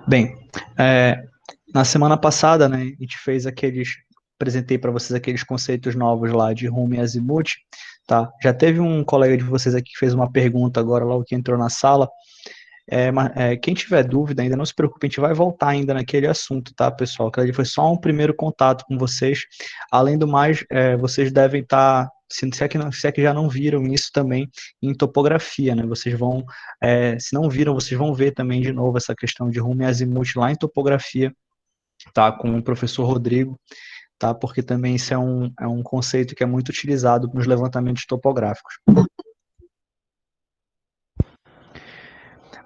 Bem, na semana passada, né, a gente fez apresentei para vocês aqueles conceitos novos lá de Hume e Azimuth, tá? Já teve um colega de vocês aqui que fez uma pergunta agora, logo que entrou na sala. Quem tiver dúvida ainda, não se preocupe, a gente vai voltar ainda naquele assunto, tá, pessoal? Que ali foi só um primeiro contato com vocês. Além do mais, vocês devem estar, se é que já não viram isso também em topografia, né? Vocês vão, se não viram, vocês vão ver também de novo essa questão de Rumo e Azimuth lá em topografia, tá? Com o professor Rodrigo, tá? Porque também isso é um conceito que é muito utilizado nos levantamentos topográficos.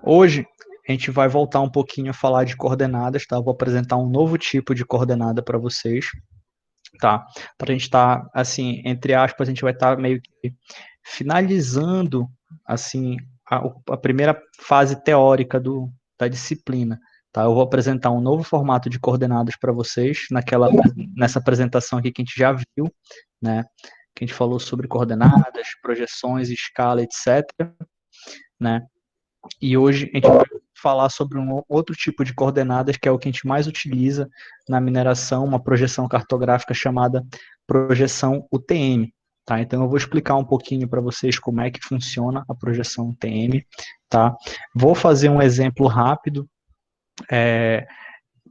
Hoje, a gente vai voltar um pouquinho a falar de coordenadas, tá? Eu vou apresentar um novo tipo de coordenada para vocês, tá? Para a gente estar, assim, entre aspas, a gente vai estar meio que finalizando, assim, a primeira fase teórica da disciplina, tá? Eu vou apresentar um novo formato de coordenadas para vocês, nessa apresentação aqui que a gente já viu, né? Que a gente falou sobre coordenadas, projeções, escala, etc., né? E hoje a gente vai falar sobre um outro tipo de coordenadas, que é o que a gente mais utiliza na mineração, uma projeção cartográfica chamada projeção UTM. Tá? Então eu vou explicar um pouquinho para vocês como é que funciona a projeção UTM. Tá? Vou fazer um exemplo rápido,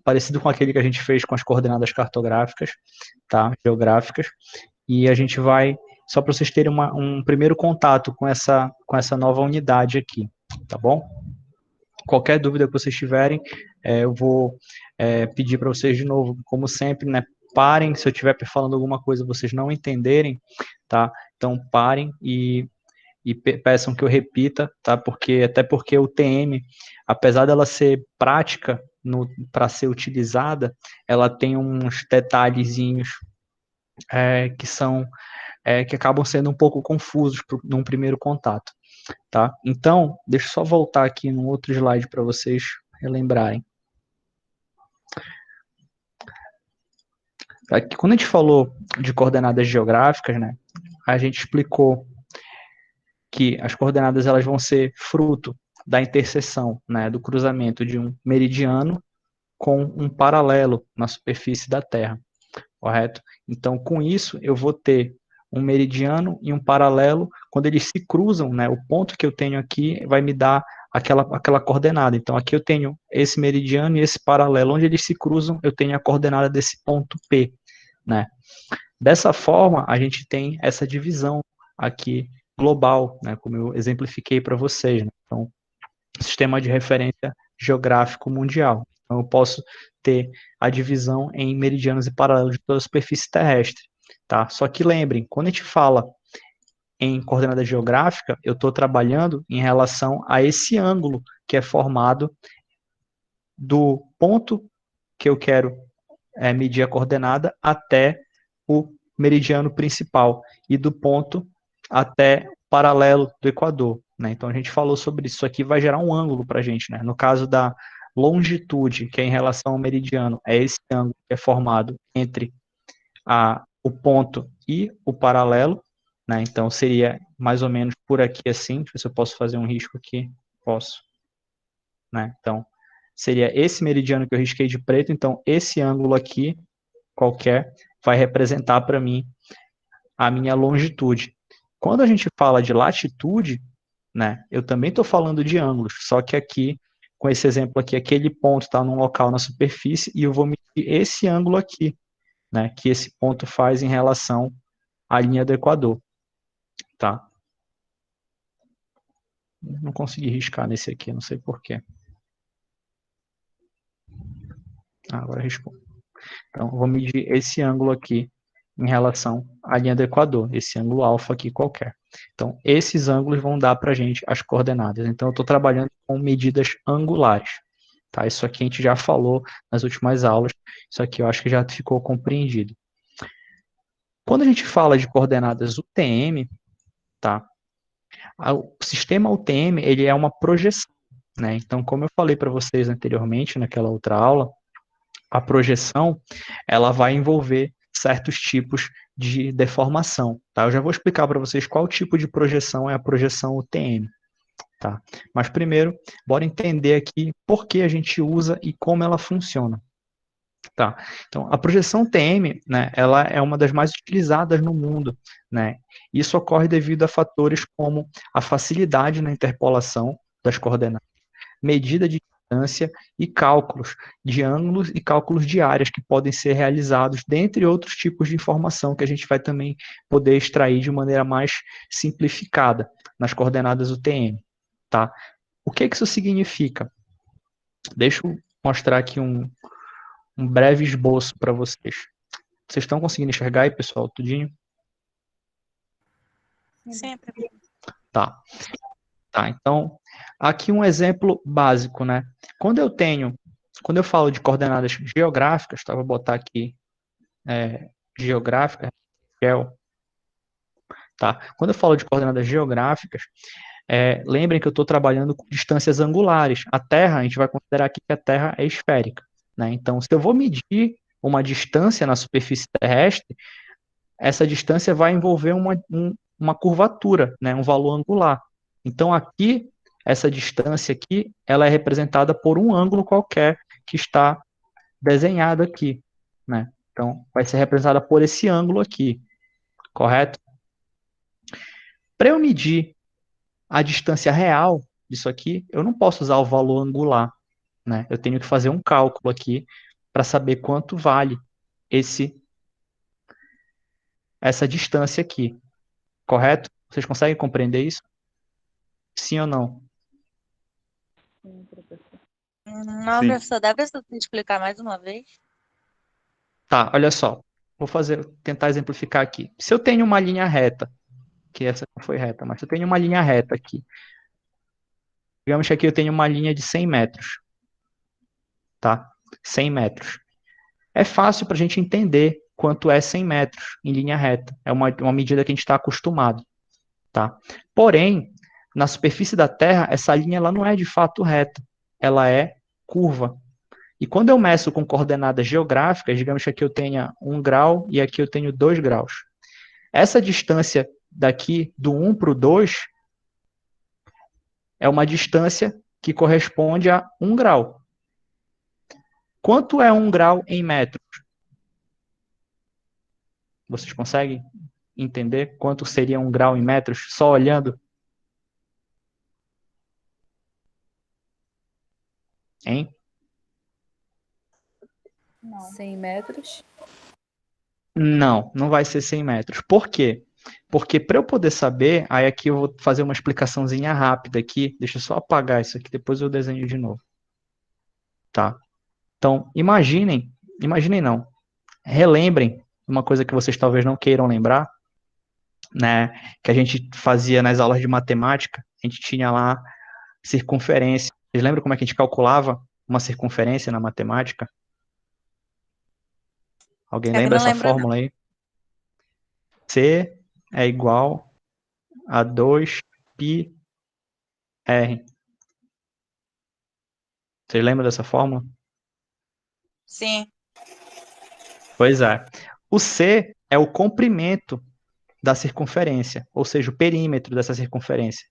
parecido com aquele que a gente fez com as coordenadas cartográficas, tá? Geográficas, e a gente vai, só para vocês terem um primeiro contato com essa nova unidade aqui, tá bom? Qualquer dúvida que vocês tiverem, eu vou pedir para vocês de novo, como sempre, né? Parem, se eu estiver falando alguma coisa vocês não entenderem, tá? Então parem e peçam que eu repita, tá? Até porque o TM, apesar dela ser prática para ser utilizada, ela tem uns detalhezinhos que são que acabam sendo um pouco confusos num primeiro contato. Tá? Então, deixa eu só voltar aqui num outro slide para vocês relembrarem. Aqui, quando a gente falou de coordenadas geográficas, né, a gente explicou que as coordenadas elas vão ser fruto da interseção, né, do cruzamento de um meridiano com um paralelo na superfície da Terra, correto? Então, com isso, eu vou ter um meridiano e um paralelo, quando eles se cruzam, né, o ponto que eu tenho aqui vai me dar aquela coordenada. Então, aqui eu tenho esse meridiano e esse paralelo, onde eles se cruzam, eu tenho a coordenada desse ponto P, né? Dessa forma, a gente tem essa divisão aqui global, né, como eu exemplifiquei para vocês, né? Então, sistema de referência geográfico mundial. Então, eu posso ter a divisão em meridianos e paralelos de toda a superfície terrestre. Tá? Só que lembrem, quando a gente fala em coordenada geográfica, eu estou trabalhando em relação a esse ângulo que é formado do ponto que eu quero medir a coordenada até o meridiano principal e do ponto até o paralelo do Equador. Né? Então a gente falou sobre isso. Isso aqui vai gerar um ângulo para a gente. Né? No caso da longitude, que é em relação ao meridiano, é esse ângulo que é formado entre o ponto e o paralelo. Né? Então seria mais ou menos por aqui assim. Deixa eu ver se eu posso fazer um risco aqui. Posso. Né? Então seria esse meridiano que eu risquei de preto. Então esse ângulo aqui qualquer vai representar para mim a minha longitude. Quando a gente fala de latitude, né, eu também estou falando de ângulos, só que aqui, com esse exemplo aqui, aquele ponto está num local na superfície e eu vou medir esse ângulo aqui, né, que esse ponto faz em relação à linha do Equador. Tá? Não consegui riscar nesse aqui, não sei porquê. Agora riscou. Então, eu vou medir esse ângulo aqui em relação à linha do Equador, esse ângulo alfa aqui qualquer. Então, esses ângulos vão dar para a gente as coordenadas. Então, eu estou trabalhando com medidas angulares. Tá? Isso aqui a gente já falou nas últimas aulas, isso aqui eu acho que já ficou compreendido. Quando a gente fala de coordenadas UTM, tá? O sistema UTM ele é uma projeção. Né? Então, como eu falei para vocês anteriormente, naquela outra aula, a projeção ela vai envolver certos tipos de deformação, tá? Eu já vou explicar para vocês qual tipo de projeção é a projeção UTM, tá? Mas primeiro, bora entender aqui por que a gente usa e como ela funciona. Tá. Então, a projeção TM, né, ela é uma das mais utilizadas no mundo, né? Isso ocorre devido a fatores como a facilidade na interpolação das coordenadas, medida de distância e cálculos de ângulos e cálculos de áreas que podem ser realizados, dentre outros tipos de informação que a gente vai também poder extrair de maneira mais simplificada nas coordenadas UTM, tá? O que isso significa? Deixa eu mostrar aqui um breve esboço para vocês. Vocês estão conseguindo enxergar aí, pessoal, tudinho? Sempre. Tá. Tá, então, aqui um exemplo básico, né? Quando eu falo de coordenadas geográficas, tá? Vou botar aqui geográfica, geo, tá? Quando eu falo de coordenadas geográficas, lembrem que eu estou trabalhando com distâncias angulares. A Terra, a gente vai considerar aqui que a Terra é esférica, né? Então, se eu vou medir uma distância na superfície terrestre, essa distância vai envolver uma curvatura, né? Um valor angular. Então, aqui, essa distância aqui, ela é representada por um ângulo qualquer que está desenhado aqui, né? Então, vai ser representada por esse ângulo aqui, correto? Para eu medir a distância real disso aqui, eu não posso usar o valor angular, né? Eu tenho que fazer um cálculo aqui para saber quanto vale essa distância aqui, correto? Vocês conseguem compreender isso? Sim ou não? Não, Sim. professor, dá para você explicar mais uma vez? Tá, olha só. Vou tentar exemplificar aqui. Se eu tenho uma linha reta, que essa não foi reta, mas se eu tenho uma linha reta aqui, digamos que aqui eu tenho uma linha de 100 metros, tá? 100 metros. É fácil para a gente entender quanto é 100 metros em linha reta. É uma medida que a gente está acostumado, tá? Porém, na superfície da Terra, essa linha ela não é de fato reta, ela é curva. E quando eu meço com coordenadas geográficas, digamos que aqui eu tenha 1 grau e aqui eu tenho 2 graus. Essa distância daqui do 1 para o 2 é uma distância que corresponde a 1 grau. Quanto é 1 grau em metros? Vocês conseguem entender quanto seria 1 grau em metros só olhando? Hein? 100 metros. Não, não vai ser 100 metros. Por quê? Porque para eu poder saber, aí aqui eu vou fazer uma explicaçãozinha rápida aqui. Deixa eu só apagar isso aqui, depois eu desenho de novo. Tá? Então, imaginem não, relembrem uma coisa que vocês talvez não queiram lembrar, né? Que a gente fazia nas aulas de matemática, a gente tinha lá circunferência. Vocês lembram como é que a gente calculava uma circunferência na matemática? Alguém Eu lembra não essa lembro, não. fórmula aí? C é igual a 2πr. Vocês lembram dessa fórmula? Sim. Pois é. O C é o comprimento da circunferência, ou seja, o perímetro dessa circunferência.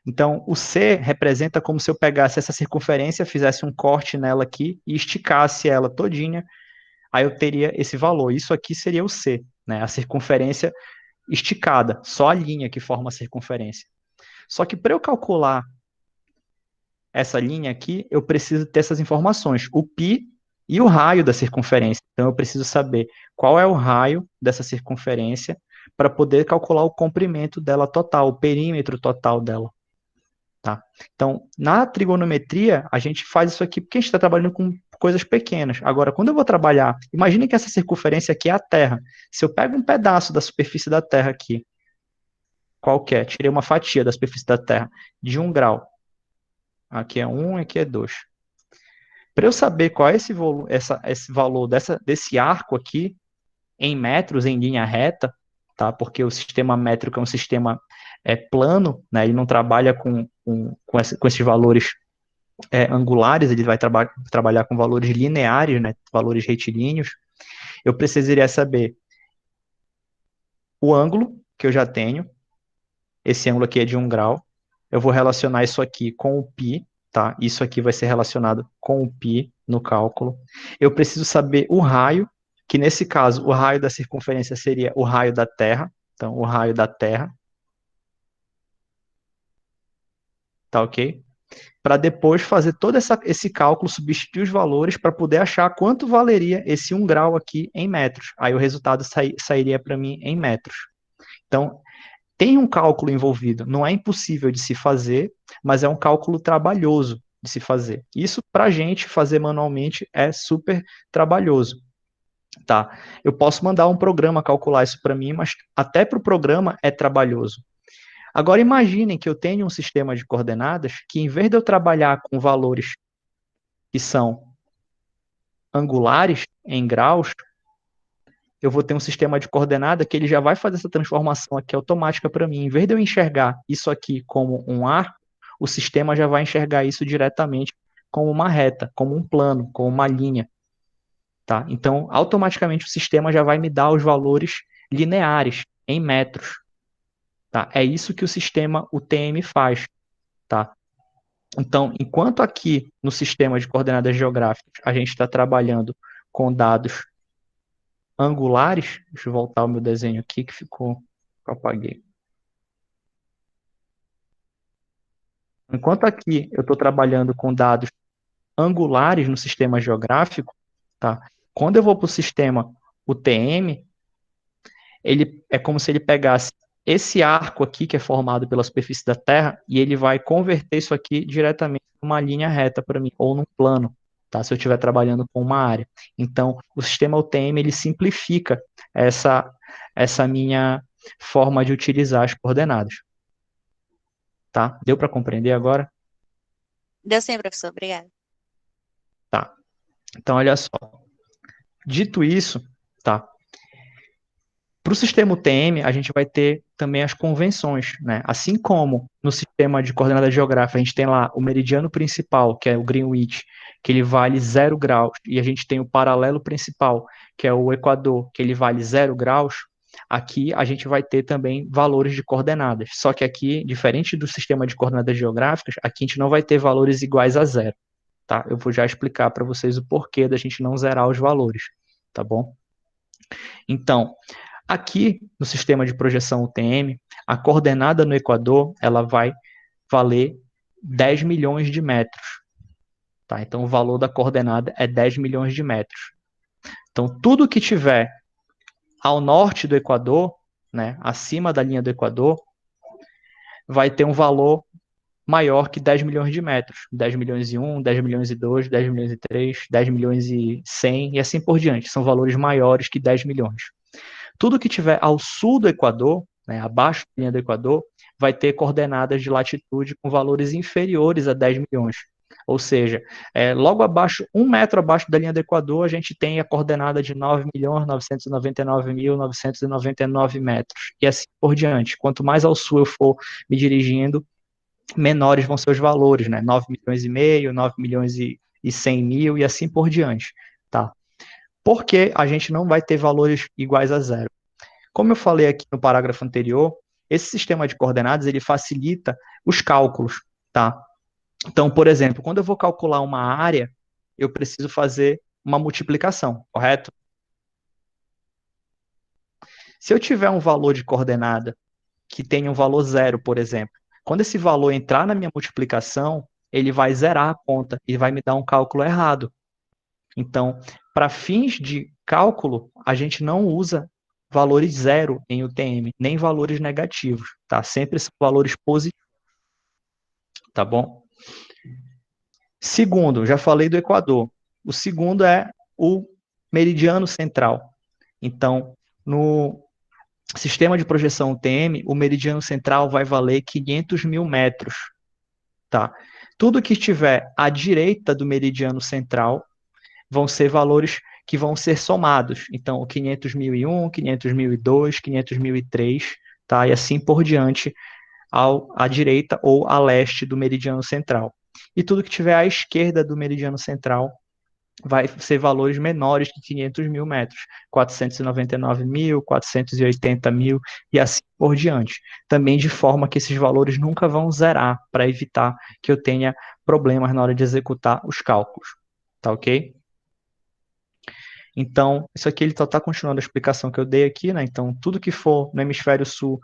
Então, o C representa como se eu pegasse essa circunferência, fizesse um corte nela aqui e esticasse ela todinha, aí eu teria esse valor. Isso aqui seria o C, né? A circunferência esticada, só a linha que forma a circunferência. Só que para eu calcular essa linha aqui, eu preciso ter essas informações, o π e o raio da circunferência. Então, eu preciso saber qual é o raio dessa circunferência para poder calcular o comprimento dela total, o perímetro total dela. Tá? Então, na trigonometria, a gente faz isso aqui porque a gente está trabalhando com coisas pequenas. Agora, quando eu vou trabalhar, imagine que essa circunferência aqui é a Terra. Se eu pego um pedaço da superfície da Terra aqui, qualquer, tirei uma fatia da superfície da Terra de 1 grau. Aqui é 1, aqui é 2. Para eu saber qual é esse valor desse arco aqui, em metros, em linha reta, tá? Porque o sistema métrico é um sistema plano, né? Ele não trabalha com esses valores angulares, ele vai trabalhar com valores lineares, né? Valores retilíneos. Eu precisaria saber o ângulo que eu já tenho, esse ângulo aqui é de 1 grau, eu vou relacionar isso aqui com o π, tá? Isso aqui vai ser relacionado com o π no cálculo. Eu preciso saber o raio, que nesse caso, o raio da circunferência seria o raio da Terra, então o raio da Terra, tá ok? Para depois fazer todo esse cálculo, substituir os valores para poder achar quanto valeria esse 1 grau aqui em metros. Aí o resultado sairia para mim em metros. Então, tem um cálculo envolvido. Não é impossível de se fazer, mas é um cálculo trabalhoso de se fazer. Isso, para a gente fazer manualmente, é super trabalhoso. Tá? Eu posso mandar um programa calcular isso para mim, mas até para o programa é trabalhoso. Agora imaginem que eu tenho um sistema de coordenadas que, em vez de eu trabalhar com valores que são angulares em graus, eu vou ter um sistema de coordenada que ele já vai fazer essa transformação aqui automática para mim. Em vez de eu enxergar isso aqui como um arco, o sistema já vai enxergar isso diretamente como uma reta, como um plano, como uma linha. Tá? Então, automaticamente o sistema já vai me dar os valores lineares em metros. Tá? É isso que o sistema UTM faz. Tá? Então, enquanto aqui no sistema de coordenadas geográficas a gente está trabalhando com dados angulares, deixa eu voltar o meu desenho aqui que ficou, eu apaguei. Enquanto aqui eu estou trabalhando com dados angulares no sistema geográfico, tá? Quando eu vou para o sistema UTM, ele é como se ele pegasse esse arco aqui, que é formado pela superfície da Terra, e ele vai converter isso aqui diretamente numa linha reta para mim, ou num plano, tá? Se eu estiver trabalhando com uma área. Então, o sistema UTM, ele simplifica essa minha forma de utilizar as coordenadas. Tá? Deu para compreender agora? Deu sim, professor. Obrigada. Tá. Então, olha só. Dito isso, tá? Para o sistema UTM, a gente vai ter também as convenções, né? Assim como no sistema de coordenada geográfica, a gente tem lá o meridiano principal, que é o Greenwich, que ele vale 0 graus, e a gente tem o paralelo principal, que é o Equador, que ele vale 0 graus, aqui a gente vai ter também valores de coordenadas. Só que aqui, diferente do sistema de coordenadas geográficas, aqui a gente não vai ter valores iguais a 0, tá? Eu vou já explicar para vocês o porquê da gente não zerar os valores, tá bom? Então, aqui no sistema de projeção UTM, a coordenada no Equador, ela vai valer 10 milhões de metros. Tá? Então, o valor da coordenada é 10 milhões de metros. Então, tudo que tiver ao norte do Equador, né, acima da linha do Equador, vai ter um valor maior que 10 milhões de metros. 10 milhões e 1, 10 milhões e 2, 10 milhões e 3, 10 milhões e 100, e assim por diante. São valores maiores que 10 milhões. Tudo que tiver ao sul do Equador, né, abaixo da linha do Equador, vai ter coordenadas de latitude com valores inferiores a 10 milhões. Ou seja, logo abaixo, 1 metro abaixo da linha do Equador, a gente tem a coordenada de 9.999.999 metros. E assim por diante. Quanto mais ao sul eu for me dirigindo, menores vão ser os valores, né? 9 milhões e meio, 9 milhões e 100 mil e assim por diante. Tá? Por que a gente não vai ter valores iguais a 0? Como eu falei aqui no parágrafo anterior, esse sistema de coordenadas, ele facilita os cálculos, tá? Então, por exemplo, quando eu vou calcular uma área, eu preciso fazer uma multiplicação, correto? Se eu tiver um valor de coordenada que tenha um valor 0, por exemplo, quando esse valor entrar na minha multiplicação, ele vai zerar a conta e vai me dar um cálculo errado. Então, para fins de cálculo, a gente não usa valores 0 em UTM, nem valores negativos, tá? Sempre são valores positivos, tá bom? Segundo, já falei do Equador. O segundo é o meridiano central. Então, no sistema de projeção UTM, o meridiano central vai valer 500 mil metros, tá? Tudo que estiver à direita do meridiano central vão ser valores que vão ser somados. Então, o 500.001, 500.002, 500.003, tá? E assim por diante, à direita ou a leste do meridiano central. E tudo que tiver à esquerda do meridiano central vai ser valores menores que 500 mil metros, 499 mil, 480 mil e assim por diante. Também de forma que esses valores nunca vão zerar, para evitar que eu tenha problemas na hora de executar os cálculos. Tá ok? Então, isso aqui ele só está continuando a explicação que eu dei aqui, né? Então, tudo que for no hemisfério sul,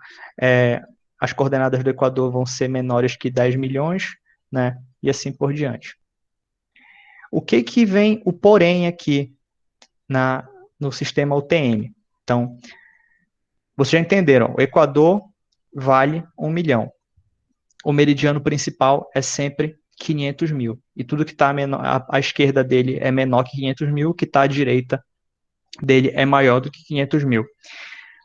as coordenadas do Equador vão ser menores que 10 milhões, né? E assim por diante. O que vem o porém aqui no sistema UTM? Então, vocês já entenderam, o Equador vale 1 milhão. O meridiano principal é sempre 500 mil. E tudo que está à esquerda dele é menor que 500 mil, o que está à direita dele é maior do que 500 mil.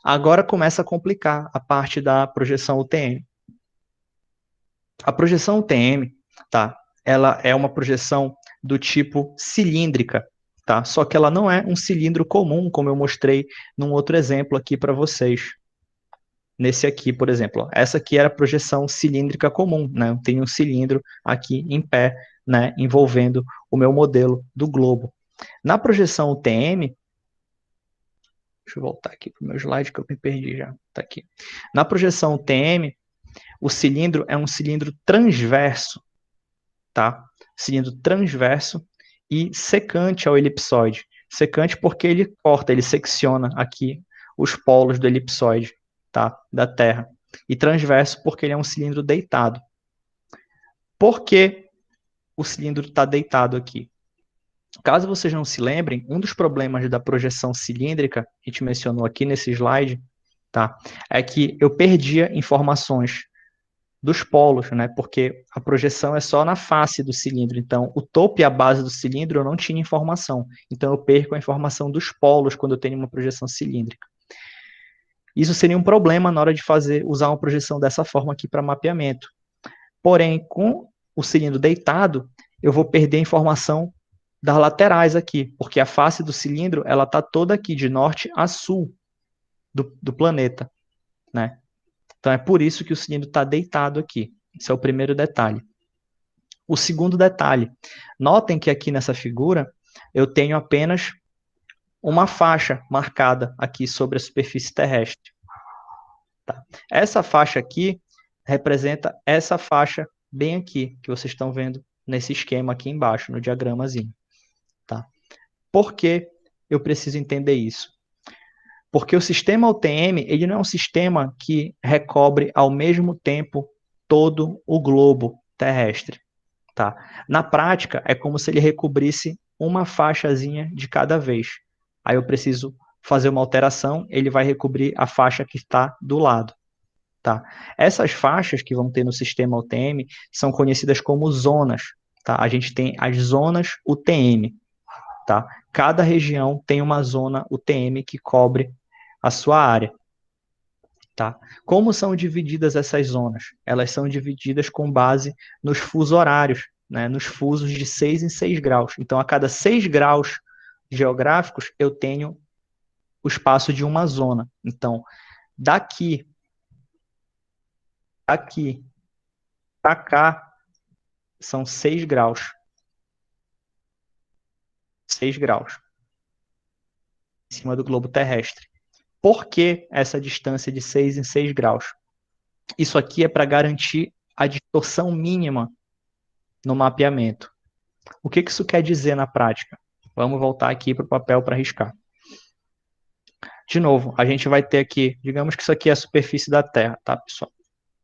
Agora começa a complicar a parte da projeção UTM. A projeção UTM, tá? Ela é uma projeção do tipo cilíndrica, tá? Só que ela não é um cilindro comum, como eu mostrei num outro exemplo aqui para vocês. Nesse aqui, por exemplo, ó. Essa aqui era a projeção cilíndrica comum, né? Eu tenho um cilindro aqui em pé, né? Envolvendo o meu modelo do globo. Na projeção UTM, deixa eu voltar aqui para o meu slide que eu me perdi já. Tá aqui. Na projeção UTM, o cilindro é um cilindro transverso, tá? Cilindro transverso e secante ao elipsoide. Secante porque ele corta, ele secciona aqui os polos do elipsoide, tá? Da Terra. E transverso porque ele é um cilindro deitado. Por que o cilindro está deitado aqui? Caso vocês não se lembrem, um dos problemas da projeção cilíndrica, que a gente mencionou aqui nesse slide, tá? É que eu perdia informações dos polos, né? Porque a projeção é só na face do cilindro. Então, o topo e a base do cilindro eu não tinha informação. Então, eu perco a informação dos polos quando eu tenho uma projeção cilíndrica. Isso seria um problema na hora de usar uma projeção dessa forma aqui para mapeamento. Porém, com o cilindro deitado, eu vou perder a informação das laterais aqui, porque a face do cilindro ela está toda aqui de norte a sul do planeta, né? Então é por isso que o cilindro está deitado aqui. Esse é o primeiro detalhe. O segundo detalhe, notem que aqui nessa figura eu tenho apenas uma faixa marcada aqui sobre a superfície terrestre. Tá? Essa faixa aqui representa essa faixa bem aqui, que vocês estão vendo nesse esquema aqui embaixo, no diagramazinho. Tá? Por que eu preciso entender isso? Porque o sistema UTM, ele não é um sistema que recobre ao mesmo tempo todo o globo terrestre. Tá? Na prática, é como se ele recobrisse uma faixazinha de cada vez. Aí eu preciso fazer uma alteração, ele vai recobrir a faixa que está do lado. Tá? Essas faixas que vão ter no sistema UTM são conhecidas como zonas. Tá? A gente tem as zonas UTM. Tá? Cada região tem uma zona UTM que cobre a sua área. Tá? Como são divididas essas zonas? Elas são divididas com base nos fusos horários, né? Nos fusos de 6 em 6 graus. Então, a cada 6 graus geográficos, eu tenho o espaço de uma zona. Então, daqui para cá, são 6 graus. 6 graus. Em cima do globo terrestre. Por que essa distância de 6 em 6 graus? Isso aqui é para garantir a distorção mínima no mapeamento. O que isso quer dizer na prática? Vamos voltar aqui para o papel para riscar. De novo, a gente vai ter aqui, digamos que isso aqui é a superfície da Terra, tá, pessoal?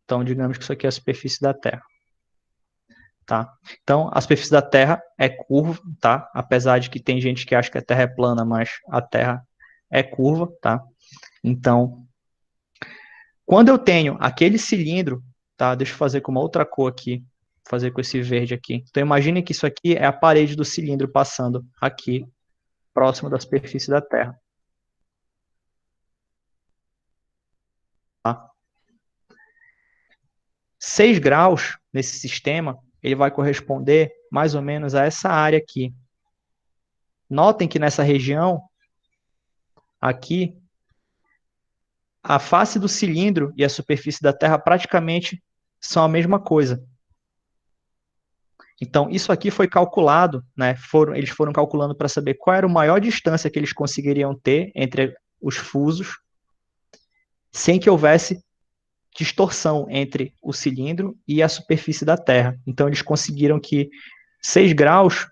Então, digamos que isso aqui é a superfície da Terra. Tá? Então, a superfície da Terra é curva, tá? Apesar de que tem gente que acha que a Terra é plana, mas a Terra é curva, tá? Então, quando eu tenho aquele cilindro, tá? Deixa eu fazer com uma outra cor aqui, fazer com esse verde aqui. Então, imagine que isso aqui é a parede do cilindro passando aqui, próximo da superfície da Terra. Tá? 6 graus nesse sistema, ele vai corresponder mais ou menos a essa área aqui. Notem que nessa região, aqui, a face do cilindro e a superfície da Terra praticamente são a mesma coisa. Então, isso aqui foi calculado, né? Eles foram calculando para saber qual era a maior distância que eles conseguiriam ter entre os fusos, sem que houvesse distorção entre o cilindro e a superfície da Terra. Então, eles conseguiram que 6 graus,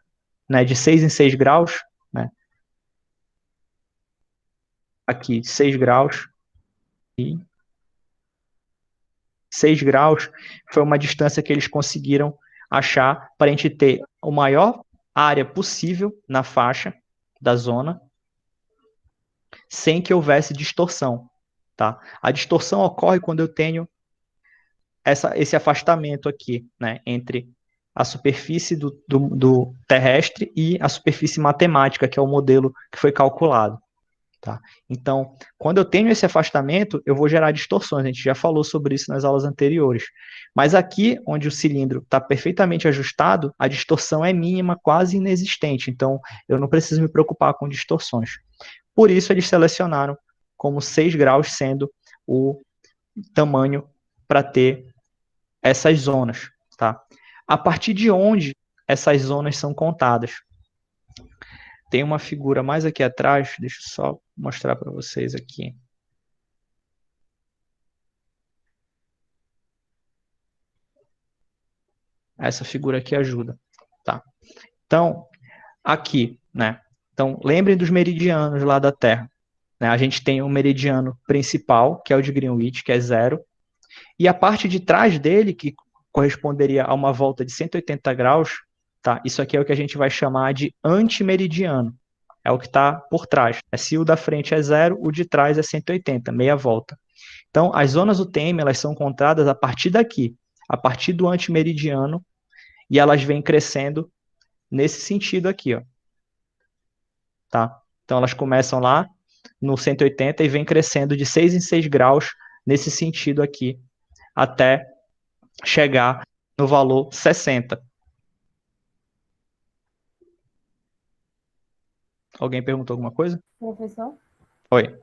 né, de 6 em 6 graus, né, aqui 6 graus e 6 graus foi uma distância que eles conseguiram achar para a gente ter a maior área possível na faixa da zona, sem que houvesse distorção. Tá? A distorção ocorre quando eu tenho esse afastamento aqui, né, entre a superfície do terrestre e a superfície matemática, que é o modelo que foi calculado. Tá? Então, quando eu tenho esse afastamento, eu vou gerar distorções. A gente já falou sobre isso nas aulas anteriores. Mas aqui, onde o cilindro está perfeitamente ajustado, a distorção é mínima, quase inexistente. Então, eu não preciso me preocupar com distorções. Por isso, eles selecionaram como 6 graus sendo o tamanho para ter essas zonas. Tá? A partir de onde essas zonas são contadas? Tem uma figura mais aqui atrás, deixa eu só mostrar para vocês aqui. Essa figura aqui ajuda, tá? Então, aqui, né? Então, lembrem dos meridianos lá da Terra. Né? A gente tem um meridiano principal, que é o de Greenwich, que é 0, e a parte de trás dele, que corresponderia a uma volta de 180 graus, tá? Isso aqui é o que a gente vai chamar de antimeridiano. É o que está por trás. Se o da frente é 0, o de trás é 180, meia volta. Então, as zonas UTM, elas são encontradas a partir daqui, a partir do antimeridiano, e elas vêm crescendo nesse sentido aqui, ó. Tá? Então, elas começam lá no 180 e vêm crescendo de 6 em 6 graus nesse sentido aqui, até chegar no valor 60. Alguém perguntou alguma coisa? Professor? Oi.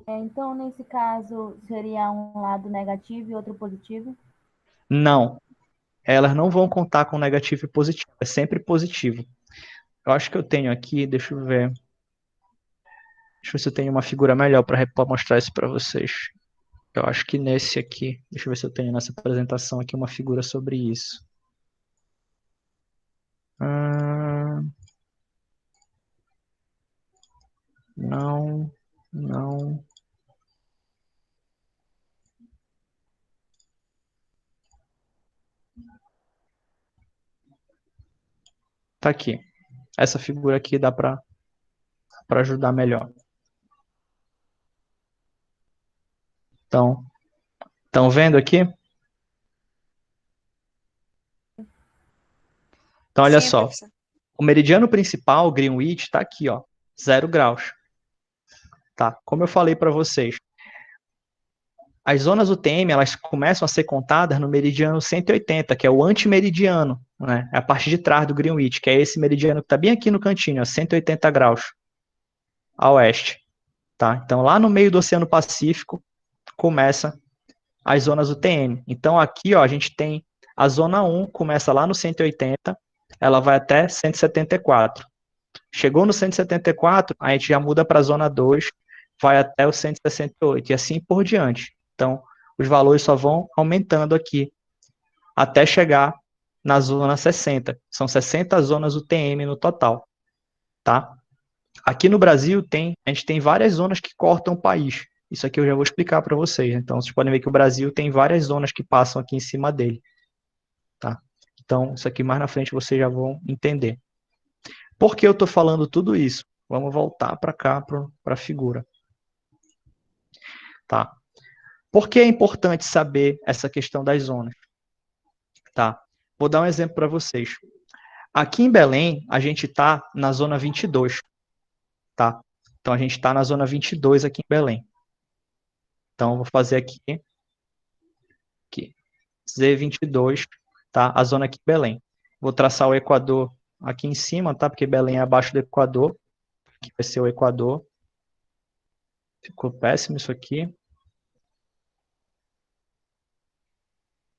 Então, nesse caso, seria um lado negativo e outro positivo? Não. Elas não vão contar com negativo e positivo. É sempre positivo. Eu acho que eu tenho aqui, deixa eu ver. Deixa eu ver se eu tenho uma figura melhor para mostrar isso para vocês. Eu acho que nesse aqui, deixa eu ver se eu tenho nessa apresentação aqui uma figura sobre isso. Não, não. Tá aqui. Essa figura aqui dá para ajudar melhor. Então, estão vendo aqui? Então, olha Sim, só. professor. O meridiano principal, Greenwich, está aqui, ó, 0 graus. Tá? Como eu falei para vocês, as zonas UTM, elas começam a ser contadas no meridiano 180, que é o antimeridiano, né? É a parte de trás do Greenwich, que é esse meridiano que está bem aqui no cantinho, ó, 180 graus a oeste. Tá? Então, lá no meio do Oceano Pacífico, começa as zonas UTM. Então, aqui, ó, a gente tem a zona 1, começa lá no 180, ela vai até 174. Chegou no 174, a gente já muda para a zona 2, vai até o 168, e assim por diante. Então, os valores só vão aumentando aqui, até chegar na zona 60. São 60 zonas UTM no total. Tá? Aqui no Brasil, a gente tem várias zonas que cortam o país. Isso aqui eu já vou explicar para vocês. Então, vocês podem ver que o Brasil tem várias zonas que passam aqui em cima dele. Tá? Então, isso aqui mais na frente vocês já vão entender. Por que eu estou falando tudo isso? Vamos voltar para cá, para a figura. Tá? Por que é importante saber essa questão das zonas? Tá? Vou dar um exemplo para vocês. Aqui em Belém, a gente está na zona 22. Tá? Então, a gente está na zona 22 aqui em Belém. Então, eu vou fazer aqui Z22, tá? A zona aqui em Belém. Vou traçar o Equador aqui em cima, tá? Porque Belém é abaixo do Equador. Aqui vai ser o Equador. Ficou péssimo isso aqui.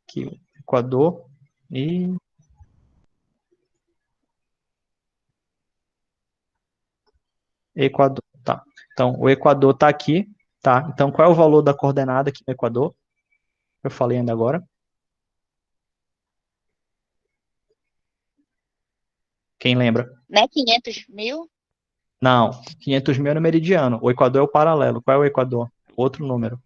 Aqui o Equador. E Equador, tá. Então, o Equador está aqui, tá? Então, qual é o valor da coordenada aqui no Equador? Eu falei ainda agora. Quem lembra? Não é 500 mil? Não, 500 mil é no meridiano. O Equador é o paralelo. Qual é o Equador? Outro número.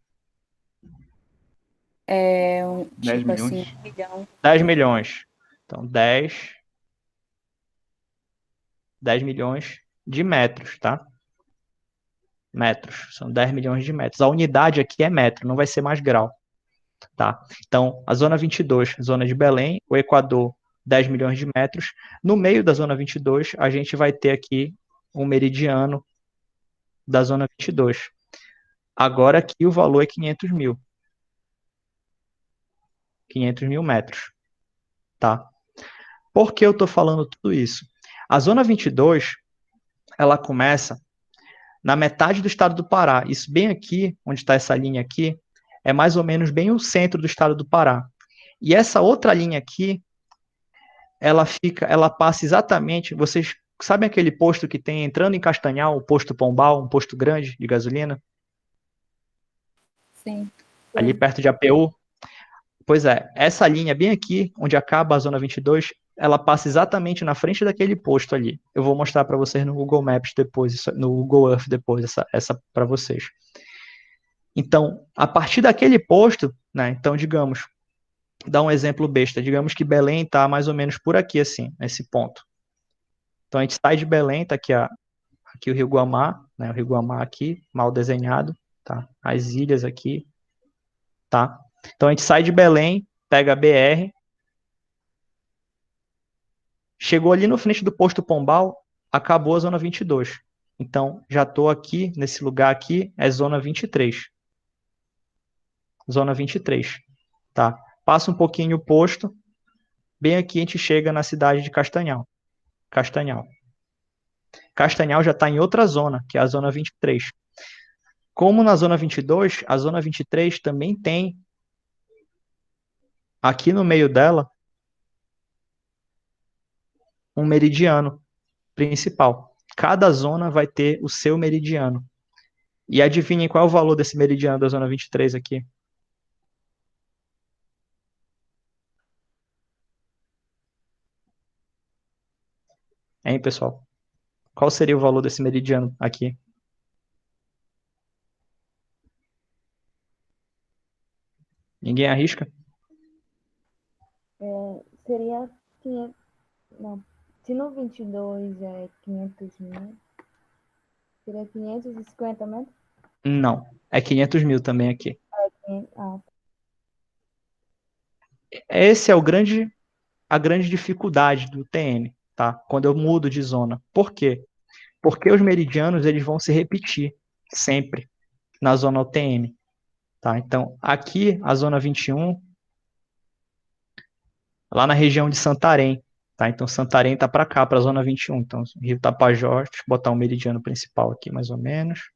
É 10 tipo milhões. assim, 1 milhão. 10 milhões. Então, 10 milhões de metros, tá? Metros. São 10 milhões de metros. A unidade aqui é metro, não vai ser mais grau, tá? Então, a zona 22, zona de Belém, o Equador, 10 milhões de metros. No meio da zona 22, a gente vai ter aqui um meridiano da zona 22. Agora aqui o valor é 500 mil. 500 mil metros, tá? Por que eu estou falando tudo isso? A zona 22, ela começa na metade do estado do Pará. Isso bem aqui, onde está essa linha aqui, é mais ou menos bem o centro do estado do Pará. E essa outra linha aqui, ela passa exatamente, vocês sabem aquele posto que tem entrando em Castanhal, o posto Pombal, um posto grande de gasolina, Sim. ali perto de APU? Pois é, essa linha bem aqui, onde acaba a zona 22, ela passa exatamente na frente daquele posto ali. Eu vou mostrar para vocês no Google Maps depois, no Google Earth depois, essa para vocês. Então, a partir daquele posto, né, então, digamos, dá um exemplo besta, digamos que Belém está mais ou menos por aqui, assim, nesse ponto. Então, a gente sai de Belém, está aqui o Rio Guamá, né, o Rio Guamá aqui, mal desenhado, tá? As ilhas aqui, tá? Então, a gente sai de Belém, pega a BR, chegou ali no frente do posto Pombal, acabou a zona 22. Então, já estou aqui, nesse lugar aqui, é zona 23. Zona 23, tá? Passa um pouquinho o posto, bem aqui a gente chega na cidade de Castanhal. Castanhal. Castanhal já está em outra zona, que é a zona 23. Como na zona 22, a zona 23 também tem, aqui no meio dela, um meridiano principal. Cada zona vai ter o seu meridiano. E adivinhem qual é o valor desse meridiano da zona 23 aqui? Hein, pessoal? Qual seria o valor desse meridiano aqui? Ninguém arrisca? Seria 500. Não. Se no 22 é 500 mil, seria 550 metros? Não. É 500 mil também aqui. Ah, Esse é a grande dificuldade do TM, tá? Quando eu mudo de zona. Por quê? Porque os meridianos eles vão se repetir sempre na zona UTM, tá? Então, aqui a zona 21, lá na região de Santarém, tá? Então, Santarém tá para cá, para a zona 21. Então, Rio Tapajós, deixa eu botar o meridiano principal aqui, mais ou menos.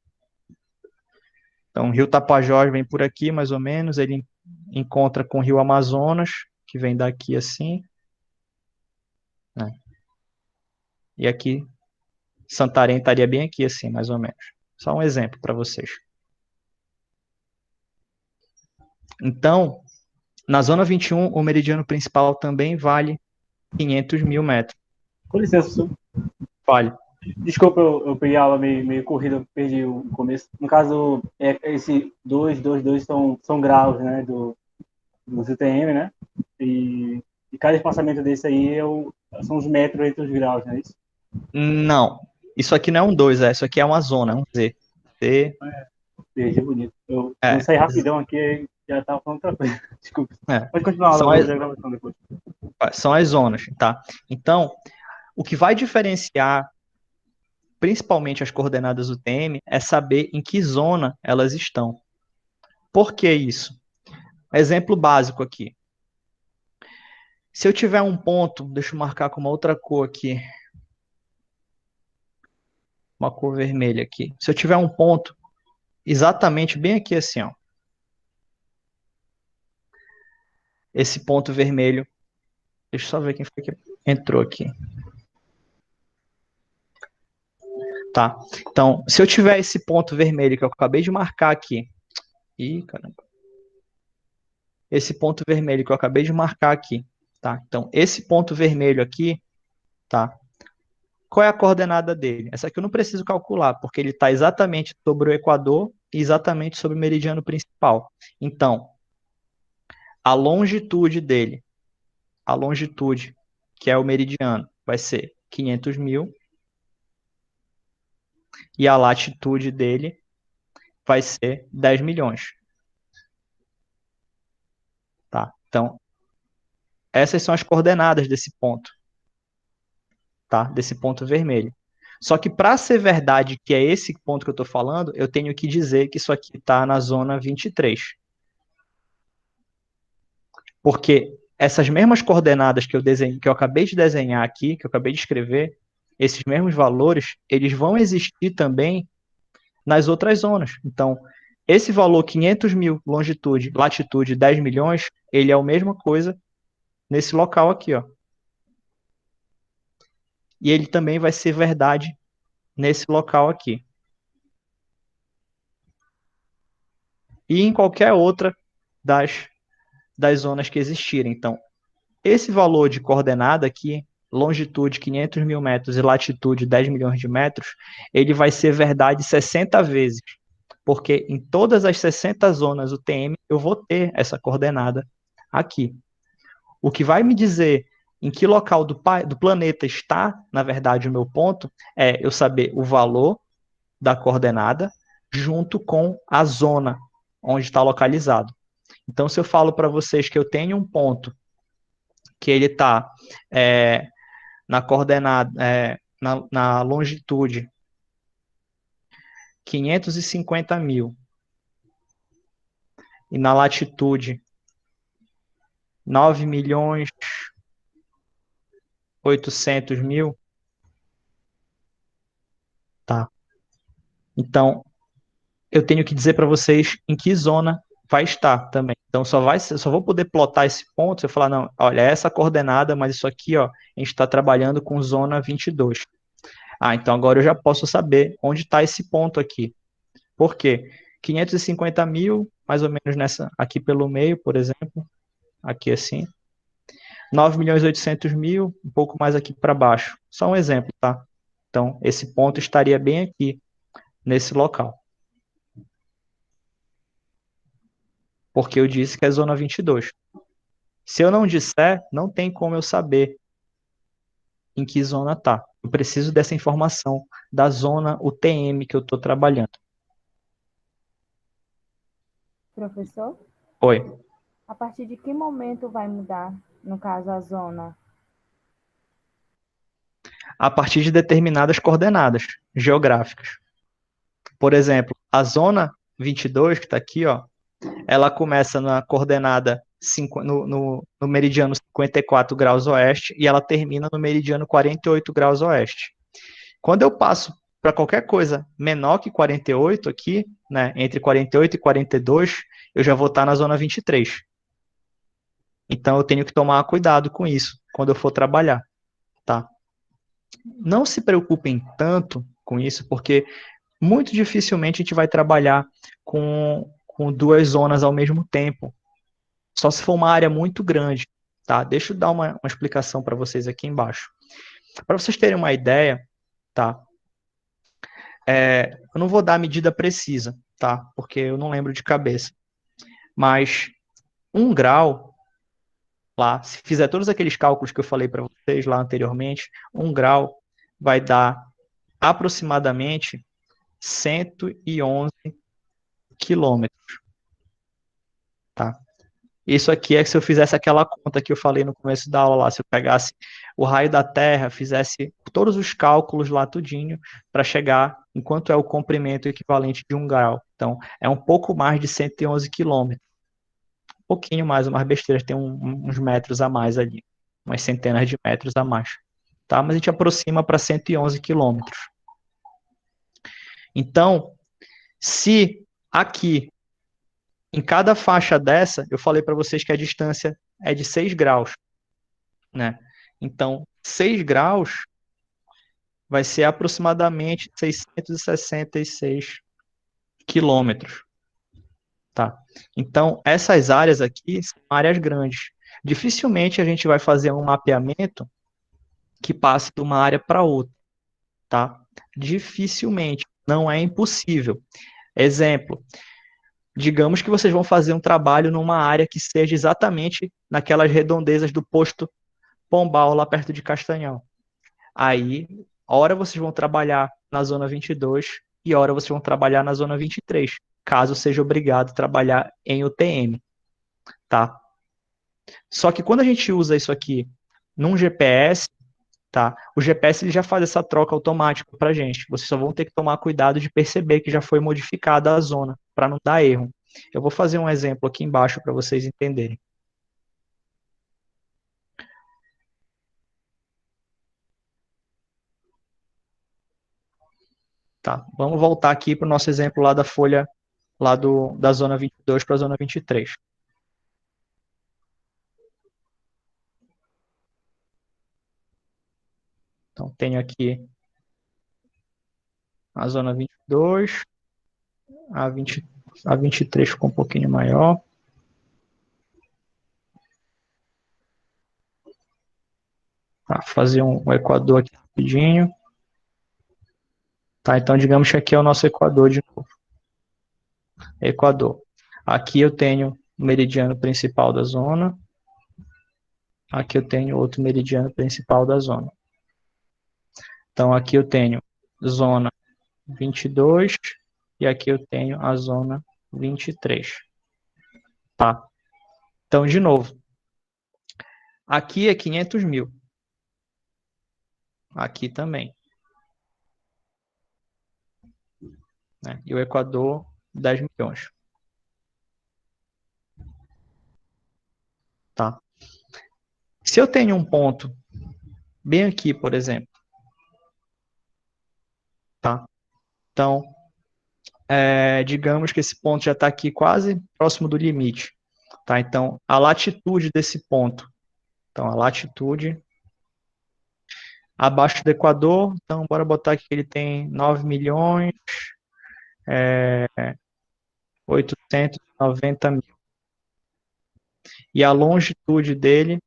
Então, Rio Tapajós vem por aqui, mais ou menos, ele encontra com o Rio Amazonas, que vem daqui assim, né? E aqui, Santarém estaria bem aqui assim, mais ou menos. Só um exemplo para vocês. Então, na zona 21, o meridiano principal também vale 500 mil metros. Com licença, senhor. Vale. Desculpa, eu peguei a aula meio corrida, eu perdi o começo. No caso, esse 2 são graus, né, do CTM, né? E cada espaçamento desse aí são os metros entre os graus, não é isso? Não, isso aqui não é um 2, isso aqui é uma zona, é um Z. Z, Perdi bonito. Eu é, saí rapidão aqui, já estava falando outra coisa. Desculpa. é. Pode continuar a São aula, as, eu vou ver a gravação depois. são as zonas, tá? Então, o que vai diferenciar principalmente as coordenadas UTM é saber em que zona elas estão. Por que isso? Exemplo básico aqui. Se eu tiver um ponto, deixa eu marcar com uma outra cor aqui, uma cor vermelha aqui. Se eu tiver um ponto exatamente bem aqui assim, ó. Esse ponto vermelho. Deixa eu só ver quem foi que entrou aqui. Tá? Então, se eu tiver esse ponto vermelho que eu acabei de marcar aqui, caramba. Esse ponto vermelho que eu acabei de marcar aqui, tá? Então, esse ponto vermelho aqui, tá? Qual é a coordenada dele? Essa aqui eu não preciso calcular, porque ele está exatamente sobre o equador e exatamente sobre o meridiano principal. Então, a longitude dele, a longitude, que é o meridiano, vai ser 500 mil, e a latitude dele vai ser 10 milhões. Tá? Então, essas são as coordenadas desse ponto, tá? Desse ponto vermelho. Só que para ser verdade que é esse ponto que eu estou falando, eu tenho que dizer que isso aqui está na zona 23. Porque essas mesmas coordenadas que eu acabei de desenhar aqui, que eu acabei de escrever, esses mesmos valores, eles vão existir também nas outras zonas. Então, esse valor 500 mil longitude, latitude 10 milhões, ele é a mesma coisa nesse local aqui, ó. E ele também vai ser verdade nesse local aqui. E em qualquer outra das zonas que existirem. Então, esse valor de coordenada aqui, longitude 500 mil metros e latitude 10 milhões de metros, ele vai ser verdade 60 vezes. Porque em todas as 60 zonas UTM, eu vou ter essa coordenada aqui. O que vai me dizer em que local do planeta está, na verdade, o meu ponto, é eu saber o valor da coordenada junto com a zona onde está localizado. Então, se eu falo para vocês que eu tenho um ponto que ele está na coordenada, na longitude 550 mil e na latitude 9 milhões 800 mil, tá? Então, eu tenho que dizer para vocês em que zona vai estar também. Então, só vou poder plotar esse ponto se eu falar, não, olha, essa coordenada, mas isso aqui, ó, a gente está trabalhando com zona 22. Ah, então agora eu já posso saber onde está esse ponto aqui. Por quê? 550 mil, mais ou menos nessa, aqui pelo meio, por exemplo, aqui assim. 9 milhões e 800 mil, um pouco mais aqui para baixo. Só um exemplo, tá? Então, esse ponto estaria bem aqui, nesse local. Porque eu disse que é zona 22. Se eu não disser, não tem como eu saber em que zona tá. Eu preciso dessa informação da zona UTM que eu estou trabalhando. Professor, Oi. a partir de que momento vai mudar, no caso, a zona? A partir de determinadas coordenadas geográficas. Por exemplo, a zona 22, que está aqui, ó, ela começa na coordenada no meridiano 54 graus oeste e ela termina no meridiano 48 graus oeste. Quando eu passo para qualquer coisa menor que 48 aqui, né, entre 48 e 42, eu já vou estar na zona 23. Então eu tenho que tomar cuidado com isso quando eu for trabalhar, tá? Não se preocupem tanto com isso, porque muito dificilmente a gente vai trabalhar com duas zonas ao mesmo tempo. Só se for uma área muito grande, tá? Deixa eu dar uma explicação para vocês aqui embaixo. Para vocês terem uma ideia, tá? Eu não vou dar a medida precisa, tá? Porque eu não lembro de cabeça. Mas 1 grau, lá, se fizer todos aqueles cálculos que eu falei para vocês lá anteriormente, 1 grau vai dar aproximadamente 111 quilômetros, tá? Isso aqui é que se eu fizesse aquela conta que eu falei no começo da aula lá, se eu pegasse o raio da Terra, fizesse todos os cálculos lá tudinho para chegar em quanto é o comprimento equivalente de 1 grau. Então, é um pouco mais de 111 quilômetros. Um pouquinho mais, umas besteiras, tem uns metros a mais ali, umas centenas de metros a mais. Tá? Mas a gente aproxima para 111 quilômetros. Então, se aqui em cada faixa dessa, eu falei para vocês que a distância é de 6 graus, né? Então, 6 graus vai ser aproximadamente 666 quilômetros. Tá? Então, essas áreas aqui são áreas grandes. Dificilmente a gente vai fazer um mapeamento que passe de uma área para outra. Tá? Dificilmente. Não é impossível. Exemplo, digamos que vocês vão fazer um trabalho numa área que seja exatamente naquelas redondezas do posto Pombal, lá perto de Castanhal. Aí, hora vocês vão trabalhar na zona 22 e hora vocês vão trabalhar na zona 23, caso seja obrigado a trabalhar em UTM, tá? Só que quando a gente usa isso aqui num GPS, tá? O GPS ele já faz essa troca automática para a gente. Vocês só vão ter que tomar cuidado de perceber que já foi modificada a zona, para não dar erro. Eu vou fazer um exemplo aqui embaixo para vocês entenderem. Tá, vamos voltar aqui para o nosso exemplo lá da folha, lá da zona 22 para a zona 23. Então, tenho aqui a zona 22, a 23 ficou um pouquinho maior. Tá, fazer um equador aqui rapidinho. Tá, então digamos que aqui é o nosso equador de novo. Equador. Aqui eu tenho o meridiano principal da zona. Aqui eu tenho outro meridiano principal da zona. Então aqui eu tenho zona 22 e aqui eu tenho a zona 23. Tá? Então, de novo, aqui é 500 mil. Aqui também. Né? E o Equador, 10 milhões. Tá? Se eu tenho um ponto bem aqui, por exemplo, tá? Então, digamos que esse ponto já está aqui quase próximo do limite. Tá? Então, a latitude desse ponto. Então, a latitude abaixo do Equador, então, bora botar aqui que ele tem 9 milhões 890 mil. E a longitude dele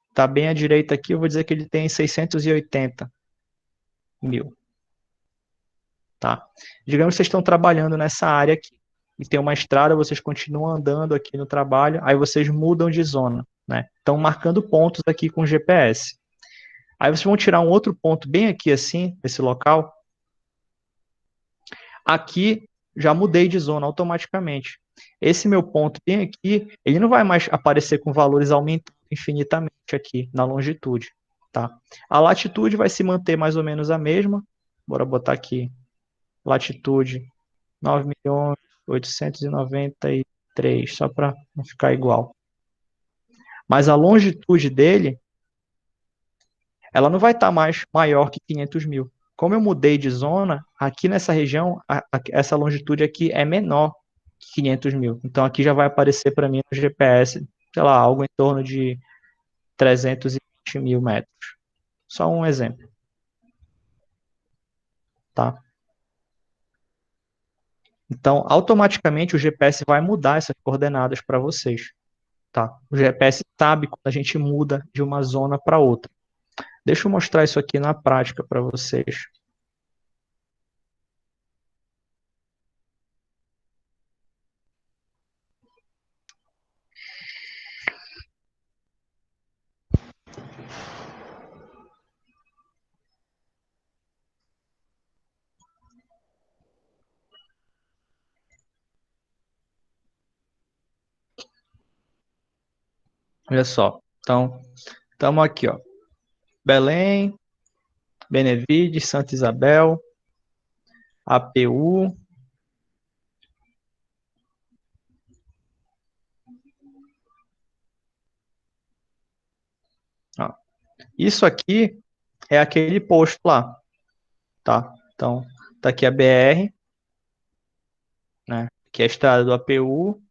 está bem à direita aqui, eu vou dizer que ele tem 680 mil. Tá? Digamos que vocês estão trabalhando nessa área aqui, e tem uma estrada, vocês continuam andando aqui no trabalho, aí vocês mudam de zona, né? Estão marcando pontos aqui com o GPS. Aí vocês vão tirar um outro ponto bem aqui assim, nesse local. Aqui, já mudei de zona automaticamente. Esse meu ponto bem aqui, ele não vai mais aparecer com valores aumentando infinitamente aqui na longitude, tá? A latitude vai se manter mais ou menos a mesma. Bora botar aqui latitude 9.893, só para não ficar igual. Mas a longitude dele, ela não vai estar mais maior que 500 mil. Como eu mudei de zona, aqui nessa região, essa longitude aqui é menor que 500 mil. Então aqui já vai aparecer para mim no GPS, sei lá, algo em torno de 320 mil metros. Só um exemplo. Tá? Então, automaticamente o GPS vai mudar essas coordenadas para vocês. Tá? O GPS sabe quando a gente muda de uma zona para outra. Deixa eu mostrar isso aqui na prática para vocês. Olha só. Então, estamos aqui, ó. Belém, Benevides, Santa Isabel, APU. Ó. Isso aqui é aquele posto lá, tá? Então, tá aqui a BR, né? Aqui é a estrada do APU,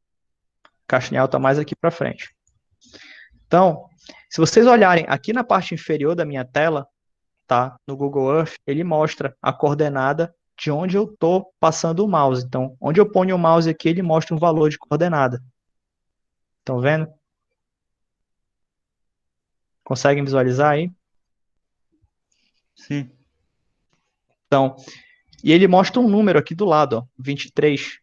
Castanhal tá mais aqui para frente. Então, se vocês olharem aqui na parte inferior da minha tela, tá? No Google Earth, ele mostra a coordenada de onde eu estou passando o mouse. Então, onde eu ponho o mouse aqui, ele mostra um valor de coordenada. Estão vendo? Conseguem visualizar aí? Sim. Então, e ele mostra um número aqui do lado, ó, 23.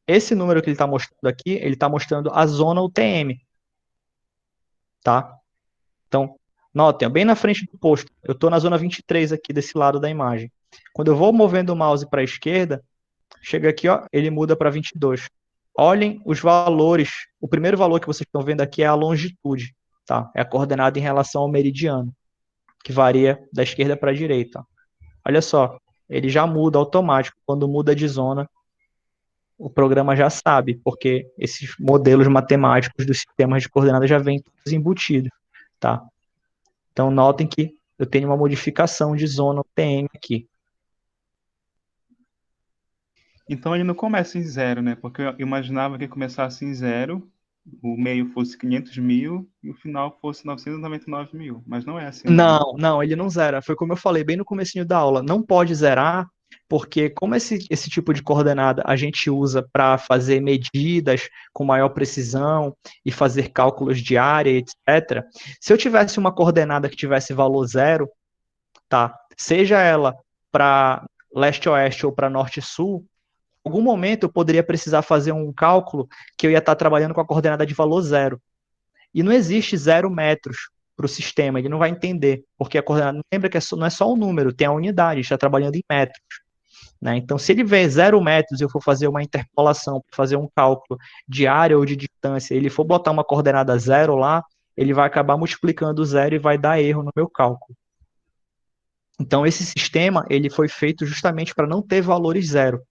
Esse número que ele está mostrando aqui, ele está mostrando a zona UTM, tá? Então, notem, ó, bem na frente do posto, eu estou na zona 23 aqui desse lado da imagem. Quando eu vou movendo o mouse para a esquerda, chega aqui, ó, ele muda para 22. Olhem os valores. O primeiro valor que vocês estão vendo aqui é a longitude, tá? É a coordenada em relação ao meridiano, que varia da esquerda para a direita. Olha só, ele já muda automático. Quando muda de zona, o programa já sabe, porque esses modelos matemáticos dos sistemas de coordenadas já vêm todos embutidos, tá? Então, notem que eu tenho uma modificação de zona UTM aqui. Então ele não começa em zero, né? Porque eu imaginava que começasse em zero, o meio fosse 500 mil e o final fosse 999 mil. Mas não é assim, não, né? Não, ele não zera. Foi como eu falei bem no comecinho da aula. Não pode zerar, porque como esse tipo de coordenada a gente usa para fazer medidas com maior precisão e fazer cálculos de área, etc. Se eu tivesse uma coordenada que tivesse valor zero, tá? Seja ela para leste-oeste ou para norte-sul, em algum momento eu poderia precisar fazer um cálculo que eu ia estar trabalhando com a coordenada de valor zero. E não existe 0 metros para o sistema, ele não vai entender, porque a coordenada, lembra que não é só um número, tem a unidade, a gente está trabalhando em metros. Né? Então, se ele vê 0 metros e eu for fazer uma interpolação, fazer um cálculo de área ou de distância, ele for botar uma coordenada zero lá, ele vai acabar multiplicando o zero e vai dar erro no meu cálculo. Então, esse sistema ele foi feito justamente para não ter valores zero.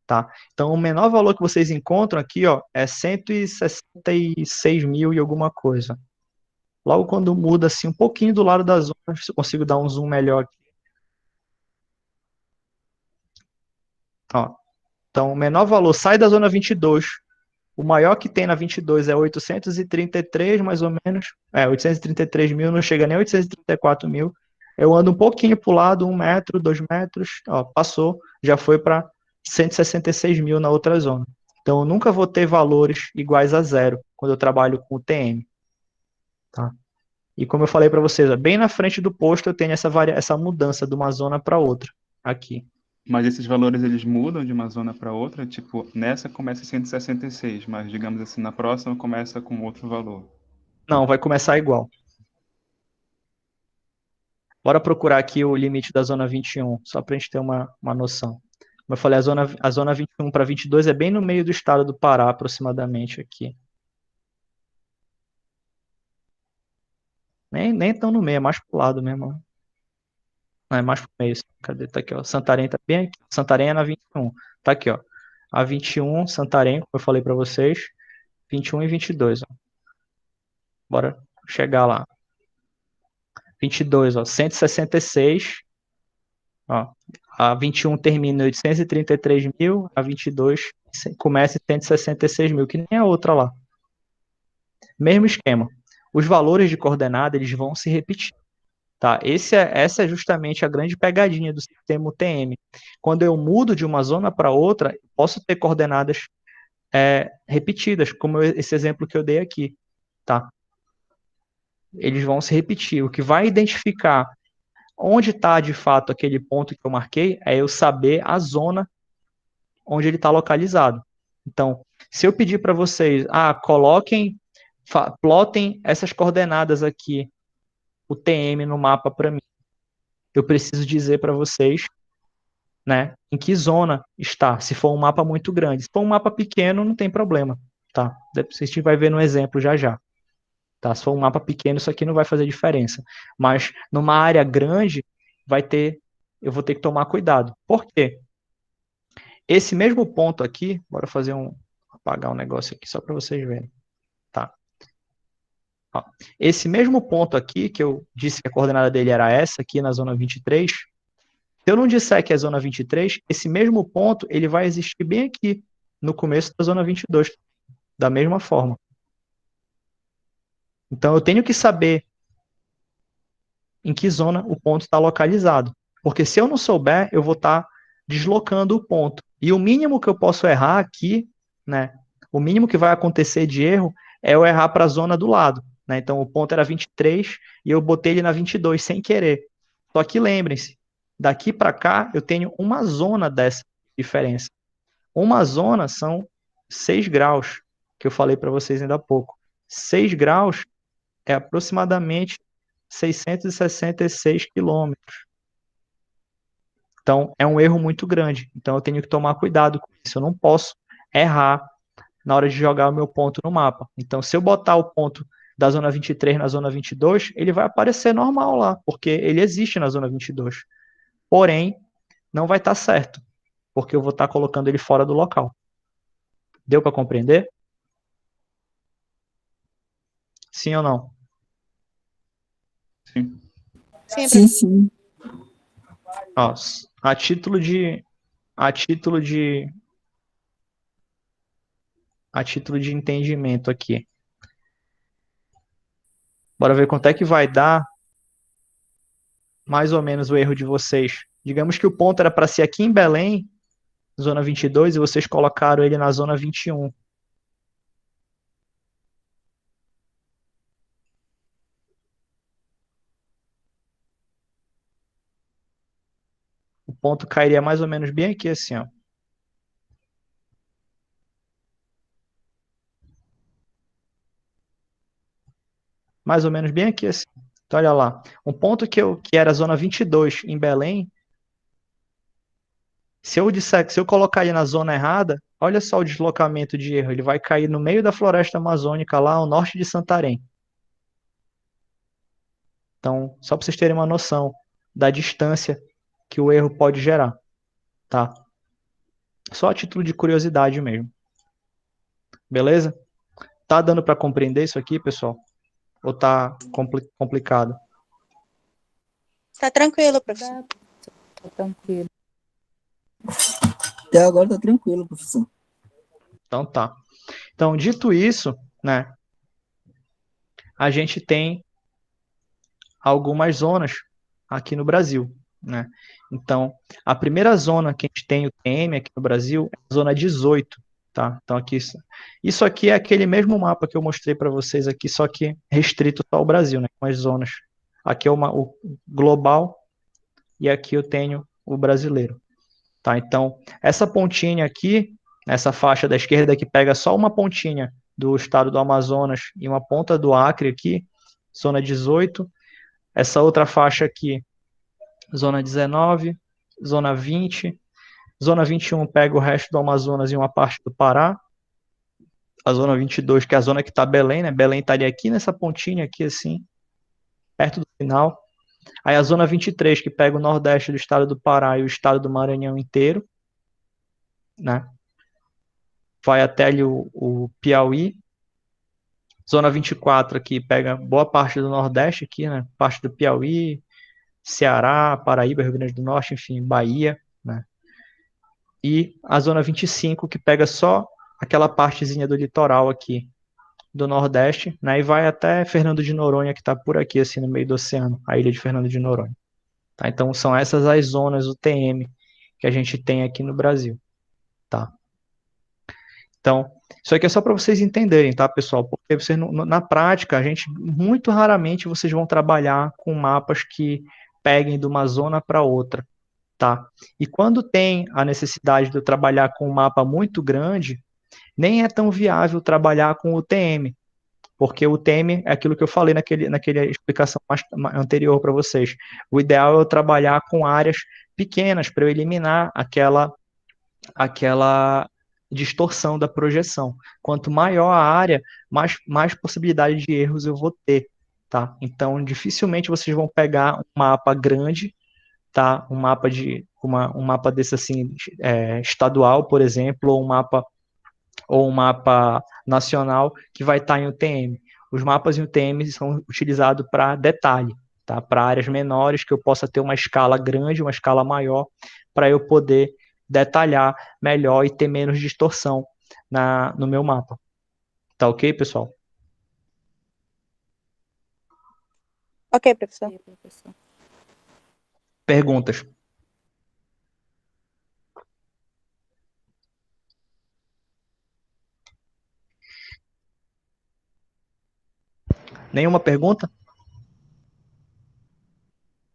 Tá? Então, o menor valor que vocês encontram aqui ó, é 166 mil e alguma coisa. Logo quando muda assim um pouquinho do lado da zona, se eu consigo dar um zoom melhor aqui. Ó, então, o menor valor sai da zona 22. O maior que tem na 22 é 833, mais ou menos. 833 mil, não chega nem a 834 mil. Eu ando um pouquinho para o lado, 1 metro, 2 metros, ó, passou, já foi para 166 mil na outra zona. Então, eu nunca vou ter valores iguais a zero quando eu trabalho com o TM. Tá? E como eu falei para vocês, ó, bem na frente do posto eu tenho essa mudança de uma zona para outra, aqui. Mas esses valores eles mudam de uma zona para outra? Tipo, nessa começa em 166, mas digamos assim, na próxima começa com outro valor. Não, vai começar igual. Bora procurar aqui o limite da zona 21, só para a gente ter uma noção. Como eu falei, a zona 21 para 22 é bem no meio do estado do Pará, aproximadamente aqui. Nem tão no meio, é mais pro lado mesmo. Não, é mais pro meio. Cadê? Tá aqui, ó. Santarém tá bem aqui. Santarém é na 21. Tá aqui, ó. A 21, Santarém, como eu falei para vocês. 21 e 22, ó. Bora chegar lá. 22, ó. 166. Ó. A 21 termina em 833 mil. A 22 começa em 166 mil, que nem a outra lá. Mesmo esquema. Os valores de coordenada, eles vão se repetir. Tá? Essa é justamente a grande pegadinha do sistema UTM. Quando eu mudo de uma zona para outra, eu posso ter coordenadas repetidas, como esse exemplo que eu dei aqui. Tá? Eles vão se repetir. O que vai identificar onde está de fato aquele ponto que eu marquei é eu saber a zona onde ele está localizado. Então, se eu pedir para vocês, plotem essas coordenadas aqui, o TM no mapa para mim. Eu preciso dizer para vocês, né, em que zona está, se for um mapa muito grande. Se for um mapa pequeno, não tem problema, tá? A gente vai ver no exemplo já já. Tá? Se for um mapa pequeno, isso aqui não vai fazer diferença. Mas numa área grande, eu vou ter que tomar cuidado. Por quê? Esse mesmo ponto aqui, bora apagar um negócio aqui só para vocês verem. Tá? Ó, esse mesmo ponto aqui, que eu disse que a coordenada dele era essa, aqui na zona 23, se eu não disser que é zona 23, esse mesmo ponto ele vai existir bem aqui, no começo da zona 22, da mesma forma. Então eu tenho que saber em que zona o ponto está localizado. Porque se eu não souber, eu vou estar deslocando o ponto. E o mínimo que eu posso errar aqui, né? O mínimo que vai acontecer de erro é eu errar para a zona do lado, né? Então o ponto era 23 e eu botei ele na 22 sem querer. Só que lembrem-se, daqui para cá eu tenho uma zona dessa diferença. Uma zona são 6 graus, que eu falei para vocês ainda há pouco. 6 graus é aproximadamente 666 quilômetros. Então, é um erro muito grande. Então, eu tenho que tomar cuidado com isso. Eu não posso errar na hora de jogar o meu ponto no mapa. Então, se eu botar o ponto da zona 23 na zona 22, ele vai aparecer normal lá, porque ele existe na zona 22. Porém, não vai estar certo, porque eu vou estar colocando ele fora do local. Deu para compreender? Sim ou não? Sim. Sim, Sim, sim. Ó, a título de entendimento aqui. Bora ver quanto é que vai dar mais ou menos o erro de vocês. Digamos que o ponto era para ser aqui em Belém, zona 22, e vocês colocaram ele na zona 21. O ponto cairia mais ou menos bem aqui, assim, ó. Mais ou menos bem aqui, assim. Então, olha lá. Um ponto que era a zona 22 em Belém, se eu colocar ele na zona errada, olha só o deslocamento de erro. Ele vai cair no meio da floresta amazônica, lá ao norte de Santarém. Então, só para vocês terem uma noção da distância que o erro pode gerar, tá? Só a título de curiosidade mesmo. Beleza? Tá dando para compreender isso aqui, pessoal? Ou tá complicado? tá tranquilo, professor. Tá tranquilo. Até agora tá tranquilo, professor. Então tá. Então, dito isso, né, a gente tem algumas zonas aqui no Brasil, né? Então, a primeira zona que a gente tem o TM aqui no Brasil é a zona 18, tá? Então aqui isso aqui é aquele mesmo mapa que eu mostrei para vocês aqui, só que restrito só ao Brasil, né? Com as zonas. Aqui é o global e aqui eu tenho o brasileiro, tá? Então, essa pontinha aqui, essa faixa da esquerda que pega só uma pontinha do estado do Amazonas e uma ponta do Acre aqui, zona 18. Essa outra faixa aqui, zona 19, zona 20, zona 21 pega o resto do Amazonas e uma parte do Pará. A zona 22, que é a zona que está Belém, né? Belém estaria aqui nessa pontinha aqui, assim, perto do final. Aí a zona 23, que pega o nordeste do estado do Pará e o estado do Maranhão inteiro, né? Vai até ali o Piauí. Zona 24 aqui pega boa parte do nordeste aqui, né? Parte do Piauí, Ceará, Paraíba, Rio Grande do Norte, enfim, Bahia, né? E a zona 25, que pega só aquela partezinha do litoral aqui do Nordeste, né? E vai até Fernando de Noronha, que está por aqui, assim, no meio do oceano, a ilha de Fernando de Noronha. Tá? Então, são essas as zonas UTM que a gente tem aqui no Brasil, tá? Então, isso aqui é só para vocês entenderem, tá, pessoal? Porque vocês, na prática, muito raramente vocês vão trabalhar com mapas que peguem de uma zona para outra, tá? E quando tem a necessidade de eu trabalhar com um mapa muito grande, nem é tão viável trabalhar com o TM, porque o TM é aquilo que eu falei naquela explicação anterior para vocês. O ideal é eu trabalhar com áreas pequenas para eu eliminar aquela distorção da projeção. Quanto maior a área, mais possibilidade de erros eu vou ter, tá? Então, dificilmente vocês vão pegar um mapa grande, tá? Um mapa desse assim, estadual, por exemplo, ou um mapa nacional que vai estar em UTM. Os mapas em UTM são utilizados para detalhe, tá? Para áreas menores que eu possa ter uma escala grande, uma escala maior, para eu poder detalhar melhor e ter menos distorção no meu mapa. Tá ok, pessoal? Ok, professor. Ok, professor. Perguntas? Nenhuma pergunta?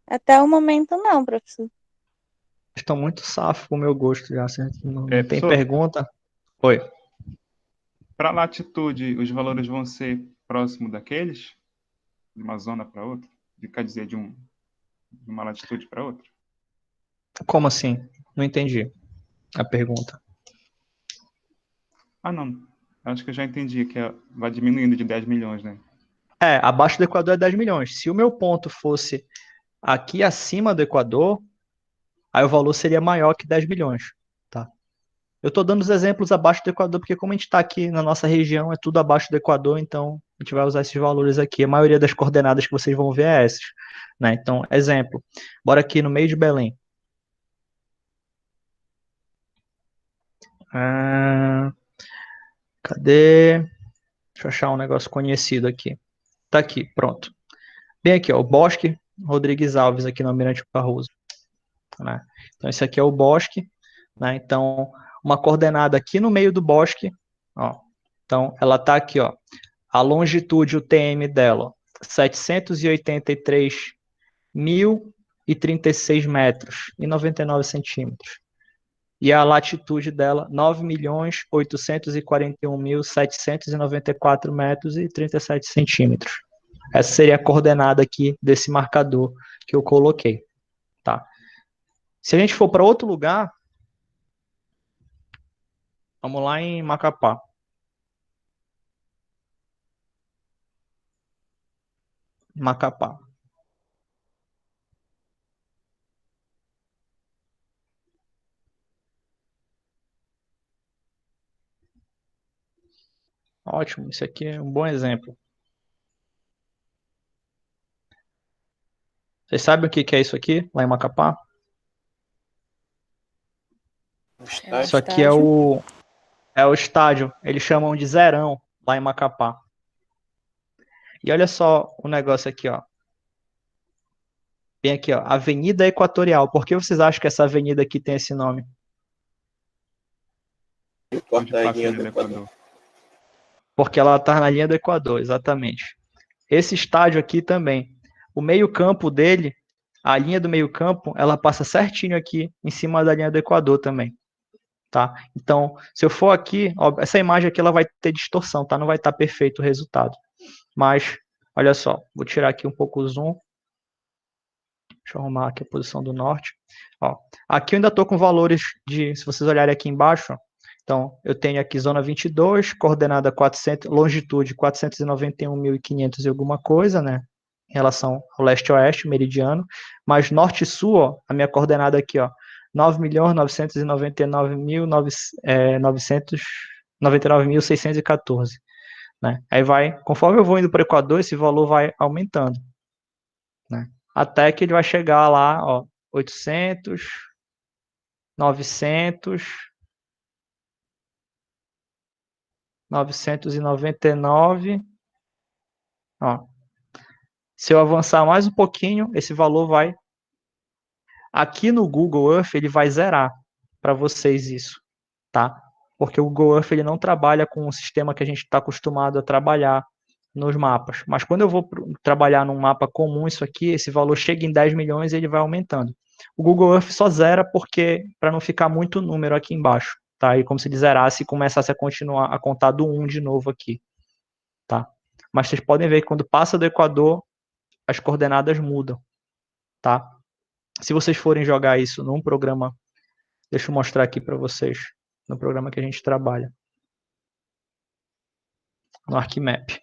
Até o momento, não, professor. Estão muito safos pro meu gosto já. Certo? Não tem Professor, pergunta? Oi. para latitude, os valores vão ser próximos daqueles? De uma zona para outra? Quer dizer, de uma latitude para outra? Como assim? Não entendi a pergunta. Ah, não. Acho que eu já entendi, vai diminuindo de 10 milhões, né? Abaixo do Equador é 10 milhões. Se o meu ponto fosse aqui acima do Equador, aí o valor seria maior que 10 milhões, tá? Eu estou dando os exemplos abaixo do Equador, porque como a gente está aqui na nossa região, é tudo abaixo do Equador, então a gente vai usar esses valores aqui. A maioria das coordenadas que vocês vão ver é essas, né? Então, exemplo, bora aqui no meio de Belém. Ah, cadê? Deixa eu achar um negócio conhecido aqui. Tá aqui, pronto. Bem aqui, ó, o Bosque Rodrigues Alves, aqui no Almirante Barroso, né? Então, esse aqui é o bosque, né? Então, uma coordenada aqui no meio do bosque, ó. Então, ela tá aqui, ó. A longitude, o TM dela, 783.036 metros e 99 centímetros. E a latitude dela, 9.841.794 metros e 37 centímetros. Essa seria a coordenada aqui desse marcador que eu coloquei, tá? Se a gente for para outro lugar, vamos lá em Macapá. Macapá. Ótimo, isso aqui é um bom exemplo. Vocês sabem o que é isso aqui, lá em Macapá? Isso aqui é o estádio. Eles chamam de Zerão, lá em Macapá. E olha só o negócio aqui, ó. Bem aqui, ó. Avenida Equatorial. Por que vocês acham que essa avenida aqui tem esse nome? Onde passa a linha do Equador. Porque ela está na linha do Equador, exatamente. Esse estádio aqui também. O meio-campo dele, a linha do meio-campo, ela passa certinho aqui em cima da linha do Equador também. Tá? Então, se eu for aqui, ó, essa imagem aqui ela vai ter distorção, tá? Não vai estar perfeito o resultado. Mas, olha só, vou tirar aqui um pouco o zoom. Deixa eu arrumar aqui a posição do norte. Ó, aqui eu ainda estou com valores de, se vocês olharem aqui embaixo, ó, então eu tenho aqui zona 22, coordenada 400, longitude 491.500 e alguma coisa, né? Em relação ao leste-oeste, meridiano, mas norte e sul, ó, a minha coordenada aqui, ó, 9.999.614, né? Aí vai, conforme eu vou indo para o Equador, esse valor vai aumentando, né? Até que ele vai chegar lá, ó, 800, 900, 999, ó. Se eu avançar mais um pouquinho, esse valor vai aqui no Google Earth ele vai zerar para vocês isso, tá? Porque o Google Earth ele não trabalha com o sistema que a gente está acostumado a trabalhar nos mapas. Mas quando eu vou trabalhar num mapa comum, isso aqui, esse valor chega em 10 milhões e ele vai aumentando. O Google Earth só zera porque para não ficar muito número aqui embaixo, tá? E como se ele zerasse e começasse a continuar a contar do 1 de novo aqui, tá? Mas vocês podem ver que quando passa do Equador, as coordenadas mudam, tá? Se vocês forem jogar isso num programa, deixa eu mostrar aqui para vocês, no programa que a gente trabalha, no ArcMap.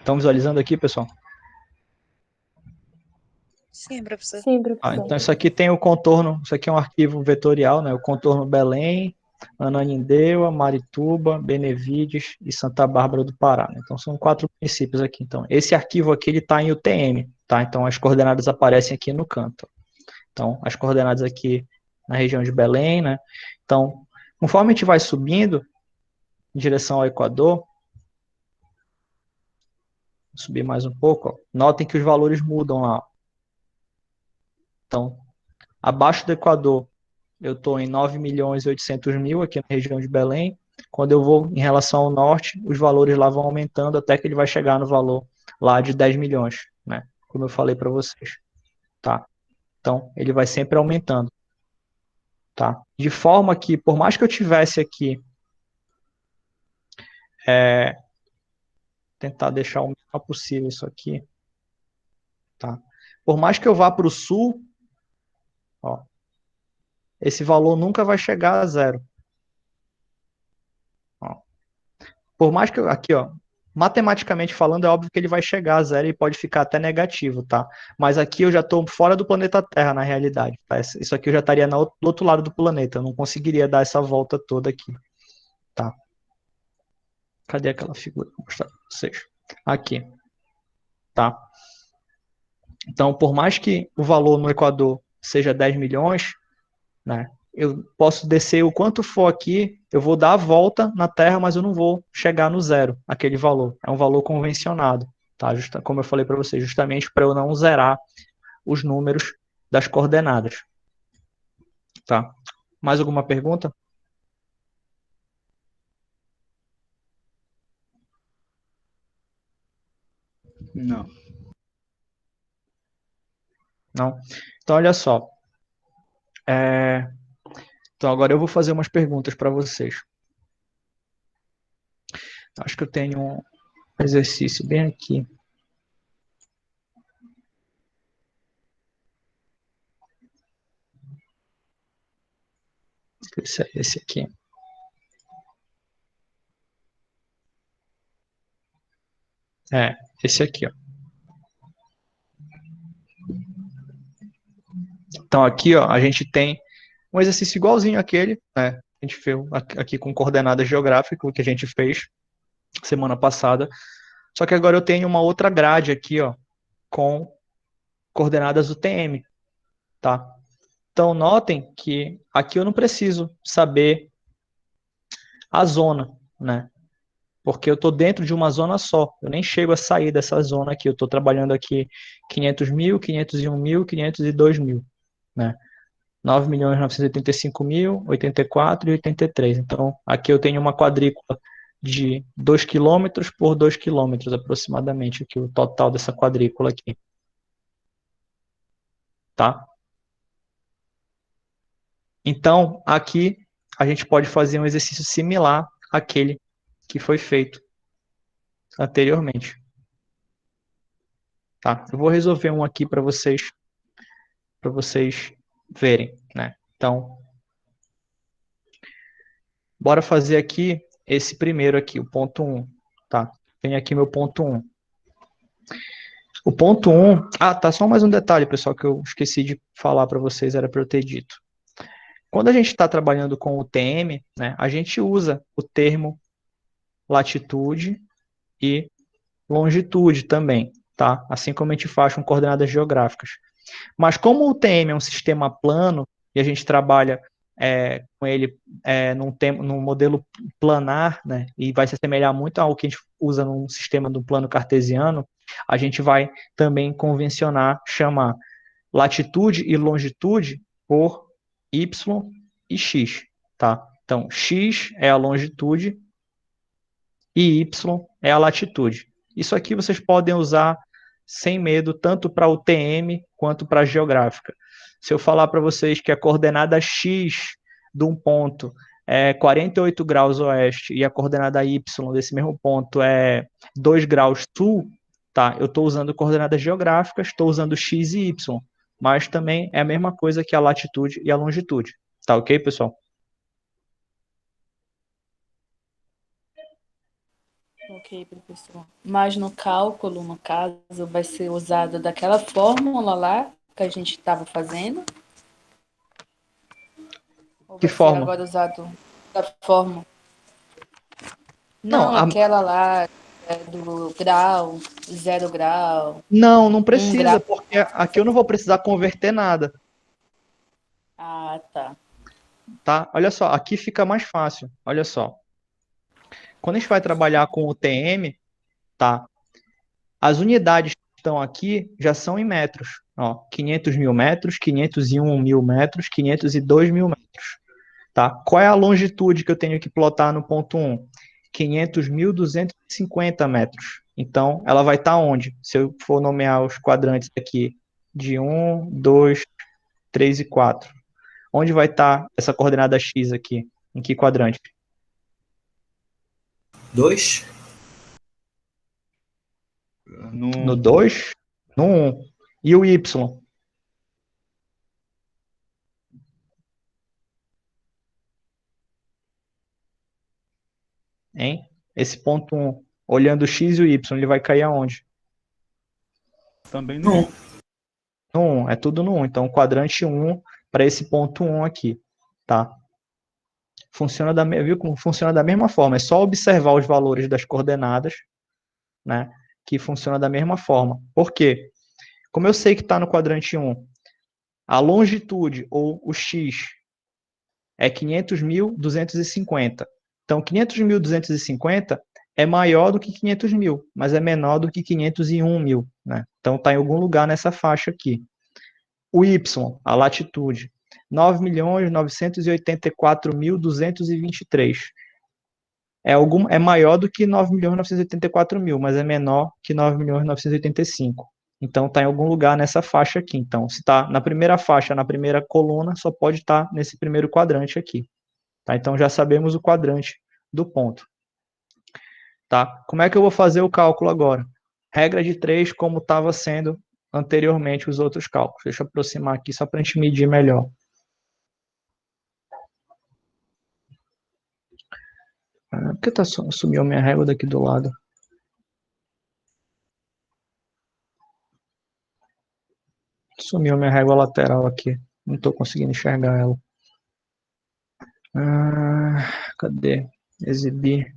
Estão visualizando aqui, pessoal? Sim, professor. Sim, professor. Então isso aqui tem o contorno, isso aqui é um arquivo vetorial, né? O contorno Belém, Ananindeua, Marituba, Benevides e Santa Bárbara do Pará, né? Então são 4 municípios aqui. Então esse arquivo aqui ele está em UTM, tá? Então as coordenadas aparecem aqui no canto. Então as coordenadas aqui na região de Belém, né? Então conforme a gente vai subindo em direção ao Equador, vou subir mais um pouco, ó, notem que os valores mudam lá. Então abaixo do Equador eu estou em 9.800.000 aqui na região de Belém. Quando eu vou em relação ao norte, os valores lá vão aumentando até que ele vai chegar no valor lá de 10 milhões, né? Como eu falei para vocês, tá? Então, ele vai sempre aumentando, tá? De forma que, por mais que eu tivesse aqui, tentar deixar o menor possível isso aqui, tá? Por mais que eu vá para o sul, ó, esse valor nunca vai chegar a zero. Ó. Por mais que eu, aqui, ó, matematicamente falando, é óbvio que ele vai chegar a zero e pode ficar até negativo, tá? Mas aqui eu já estou fora do planeta Terra, na realidade, tá? Isso aqui eu já estaria do outro lado do planeta, eu não conseguiria dar essa volta toda aqui, tá? Cadê aquela figura? Vou mostrar para vocês. Aqui, tá? Então, por mais que o valor no Equador seja 10 milhões, né? Eu posso descer o quanto for aqui, eu vou dar a volta na Terra, mas eu não vou chegar no zero, aquele valor. É um valor convencionado, tá? Como eu falei para vocês, justamente para eu não zerar os números das coordenadas, tá? Mais alguma pergunta? Não. Não? Então, olha só. Então, agora eu vou fazer umas perguntas para vocês. Acho que eu tenho um exercício bem aqui. Esse aqui. Esse aqui, ó. Então, aqui, ó, a gente tem um exercício igualzinho àquele, né? A gente fez aqui com coordenadas geográficas, que a gente fez semana passada. Só que agora eu tenho uma outra grade aqui, ó, com coordenadas UTM, tá? Então, notem que aqui eu não preciso saber a zona, né? Porque eu estou dentro de uma zona só. Eu nem chego a sair dessa zona aqui. Eu estou trabalhando aqui 500.000, 501.000, 502.000, né? 9.985.000, 84 e 83. Então, aqui eu tenho uma quadrícula de 2 quilômetros por 2 quilômetros, aproximadamente, aqui, o total dessa quadrícula aqui. Tá? Então, aqui a gente pode fazer um exercício similar àquele que foi feito anteriormente. Tá? Eu vou resolver um aqui para vocês verem, né? Então, bora fazer aqui esse primeiro aqui, o ponto 1, tá? Tem aqui meu ponto 1. O ponto 1, tá, só mais um detalhe, pessoal, que eu esqueci de falar para vocês, era para eu ter dito. Quando a gente está trabalhando com o TM, né, a gente usa o termo latitude e longitude também, tá? Assim como a gente faz com coordenadas geográficas. Mas como o TM é um sistema plano e a gente trabalha com ele num modelo planar, né, e vai se assemelhar muito ao que a gente usa num sistema do plano cartesiano, a gente vai também convencionar, chamar latitude e longitude por y e x, tá? Então, x é a longitude e y é a latitude. Isso aqui vocês podem usar sem medo, tanto para o TM quanto para a geográfica. Se eu falar para vocês que a coordenada x de um ponto é 48 graus oeste e a coordenada y desse mesmo ponto é 2 graus sul, tá? Eu estou usando coordenadas geográficas, estou usando x e y, mas também é a mesma coisa que a latitude e a longitude. Tá ok, pessoal? Ok, professor. Mas no cálculo, no caso, vai ser usado daquela fórmula lá que a gente estava fazendo? Ou Que vai ser forma? agora usado da forma? Não, Não, aquela lá do grau, 0 grau, não 1 grau. precisa, porque aqui eu não vou precisar converter nada, Ah, tá. tá? Olha só, aqui fica mais fácil. Olha só. Quando a gente vai trabalhar com o TM, tá? As unidades que estão aqui já são em metros. Ó, 500 mil metros, 501 mil metros, 502 mil metros. Tá? Qual é a longitude que eu tenho que plotar no ponto 1? 500.250 metros. Então, ela vai estar onde? Se eu for nomear os quadrantes aqui de 1, 2, 3 e 4. Onde vai estar essa coordenada X aqui? Em que quadrante? 2. No 2? No 1. E o Y? Hein? Esse ponto 1, olhando o X e o Y, ele vai cair aonde? Também no 1. No 1, é tudo no 1. Então, quadrante 1 para esse ponto 1 aqui, tá? Viu como funciona da mesma forma? É só observar os valores das coordenadas, né? Que funciona da mesma forma. Por quê? Como eu sei que está no quadrante 1, a longitude, ou o x, é 500.250. Então, 500.250 é maior do que 500 mil, mas é menor do que 501 mil, né? Então, está em algum lugar nessa faixa aqui. O y, a latitude, 9.984.223. É maior do que 9.984.000, mas é menor que 9.985. Então, está em algum lugar nessa faixa aqui. Então, se está na primeira faixa, na primeira coluna, só pode estar nesse primeiro quadrante aqui. Tá? Então, já sabemos o quadrante do ponto. Tá? Como é que eu vou fazer o cálculo agora? Regra de 3, como estava sendo anteriormente os outros cálculos. Deixa eu aproximar aqui só para a gente medir melhor. Por que sumiu a minha régua daqui do lado? Sumiu a minha régua lateral aqui. Não estou conseguindo enxergar ela. Cadê? Exibir.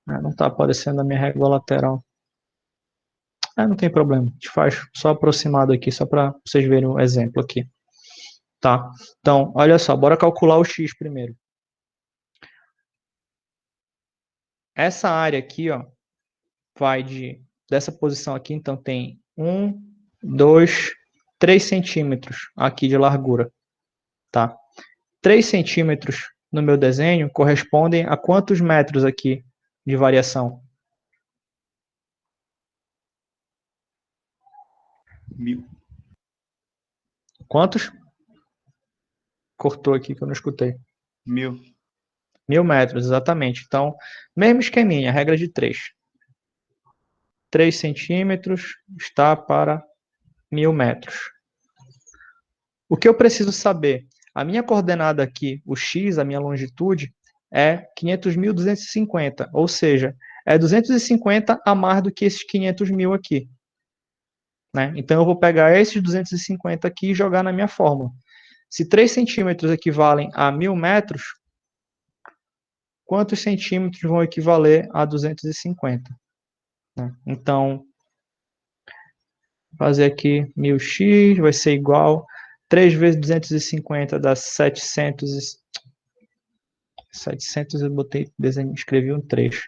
Não está aparecendo a minha régua lateral. Não tem problema. A gente faz só aproximado aqui, só para vocês verem um exemplo aqui. Tá? Então, olha só, bora calcular o x primeiro. Essa área aqui, ó, vai dessa posição aqui, então tem 1, 2, 3 centímetros aqui de largura. Tá? 3 centímetros no meu desenho correspondem a quantos metros aqui de variação? 1000. Quantos? Cortou aqui que eu não escutei. 1000. 1000 metros, exatamente. Então, mesmo esqueminha, regra de 3. 3 centímetros está para 1000 metros. O que eu preciso saber? A minha coordenada aqui, o x, a minha longitude, é 500.250, ou seja, é 250 a mais do que esses 500 mil aqui. Né? Então, eu vou pegar esses 250 aqui e jogar na minha fórmula. Se 3 centímetros equivalem a 1000 metros, quantos centímetros vão equivaler a 250? Né? Então, fazer aqui 1000x vai ser igual 3 vezes 250 dá 700. 700 eu botei, escrevi um 3.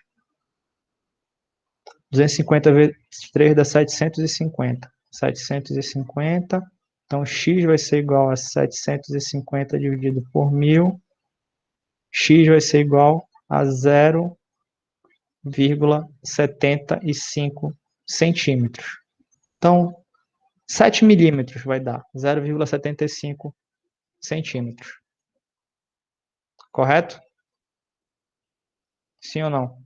250 vezes 3 dá 750. 750. Então, x vai ser igual a 750 dividido por 1000. X vai ser igual a 0,75 centímetros. Então, 7 milímetros vai dar 0,75 centímetros. Correto? Sim ou não?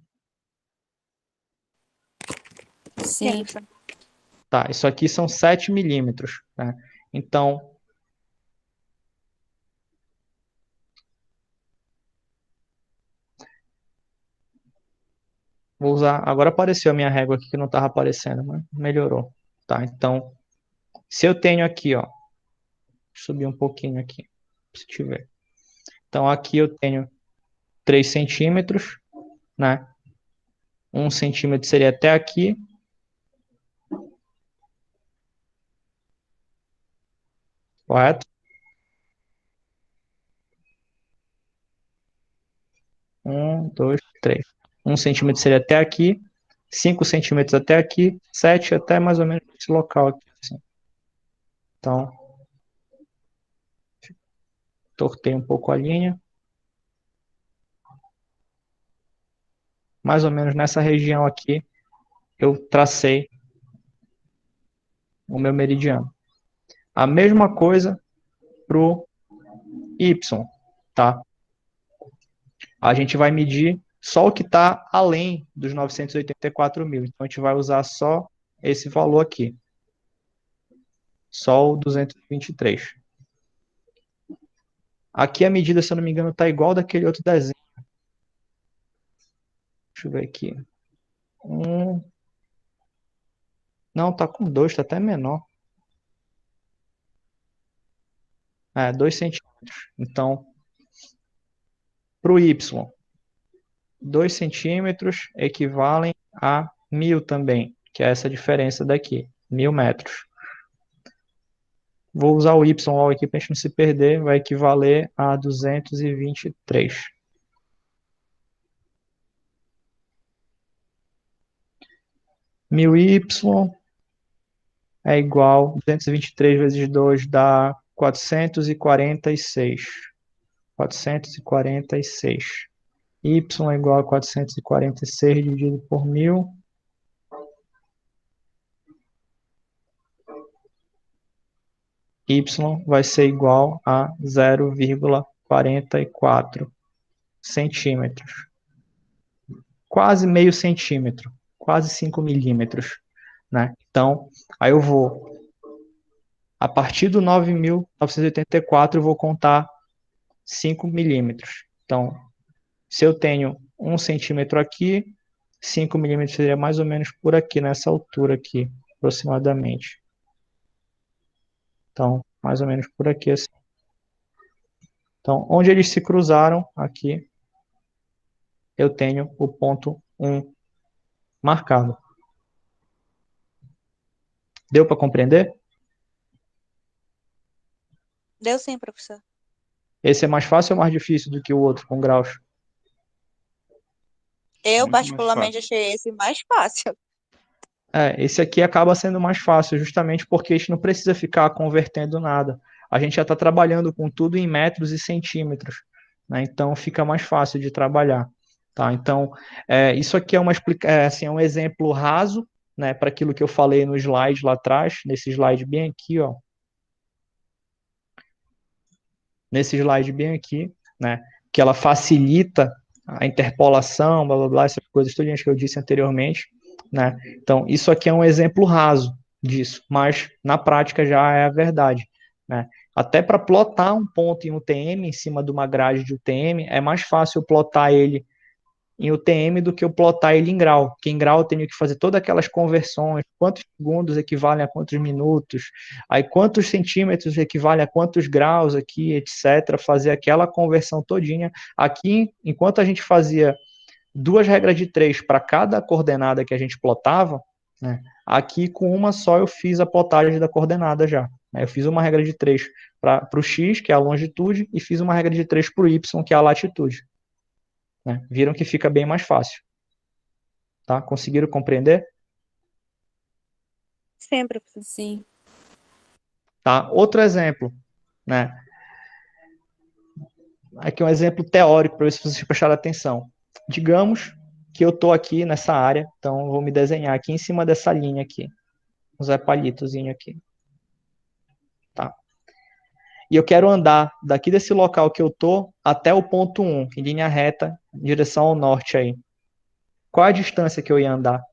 Sim. Tá, isso aqui são 7 milímetros. Né? Então, Vou usar. Agora apareceu a minha régua aqui que não estava aparecendo, mas melhorou. Tá, então, se eu tenho aqui, ó, subir um pouquinho aqui, se tiver. Então, aqui eu tenho 3 centímetros, né? 1 centímetro seria até aqui. Correto? 1, 2, 3. 1 centímetro seria até aqui. 5 centímetros até aqui. 7 até mais ou menos esse local aqui. Assim. Então, tortei um pouco a linha. Mais ou menos nessa região aqui, eu tracei o meu meridiano. A mesma coisa para o Y, tá? A gente vai medir só o que está além dos 984 mil. Então, a gente vai usar só esse valor aqui. Só o 223. Aqui a medida, se eu não me engano, está igual daquele outro desenho. Deixa eu ver aqui. Não, tá com 2, está até menor. 2 centímetros. Então, para o Y, 2 centímetros equivalem a 1000 também, que é essa diferença daqui, 1000 metros. Vou usar o Y aqui para a gente não se perder, vai equivaler a 223. Mil Y é igual, 223 vezes 2 dá 446. 446. Y é igual a 446 dividido por 1000. Y vai ser igual a 0,44 centímetros. Quase meio centímetro. Quase 5 milímetros. Né? Então, aí eu vou, a partir do 9.984, eu vou contar 5 milímetros. Então, se eu tenho 1 centímetro aqui, 5 milímetros seria mais ou menos por aqui, nessa altura aqui, aproximadamente. Então, mais ou menos por aqui, assim. Então, onde eles se cruzaram, aqui, eu tenho o ponto 1 marcado. Deu para compreender? Deu sim, professor. Esse é mais fácil ou mais difícil do que o outro com graus? Eu, Muito mais particularmente, fácil. achei esse mais fácil. Esse aqui acaba sendo mais fácil, justamente porque a gente não precisa ficar convertendo nada. A gente já está trabalhando com tudo em metros e centímetros, né? Então fica mais fácil de trabalhar. Tá? Então, isso aqui assim, é um exemplo raso, né, para aquilo que eu falei no slide lá atrás, nesse slide bem aqui, ó. Nesse slide bem aqui, né, que ela facilita a interpolação, blá blá blá, essas coisas todas que eu disse anteriormente, né? Então, isso aqui é um exemplo raso disso, mas na prática já é a verdade, né? Até para plotar um ponto em UTM em cima de uma grade de UTM, é mais fácil plotar ele em UTM do que eu plotar ele em grau, porque em grau eu tenho que fazer todas aquelas conversões, quantos segundos equivalem a quantos minutos, aí quantos centímetros equivalem a quantos graus aqui, etc., fazer aquela conversão todinha. Aqui, enquanto a gente fazia 2 regras de 3 para cada coordenada que a gente plotava, né, aqui com uma só eu fiz a plotagem da coordenada já. Eu fiz uma regra de 3 para o x, que é a longitude, e fiz uma regra de 3 para o y, que é a latitude. Né? Viram que fica bem mais fácil. Tá? Conseguiram compreender? Sim, professor. Sim. Tá? Outro exemplo, né? Aqui é um exemplo teórico para ver se vocês prestaram atenção. Digamos que eu estou aqui nessa área, então eu vou me desenhar aqui em cima dessa linha aqui. Usar palitozinho aqui. Tá? E eu quero andar daqui desse local que eu estou até o ponto 1, em linha reta, em direção ao norte aí. Qual a distância que eu ia andar?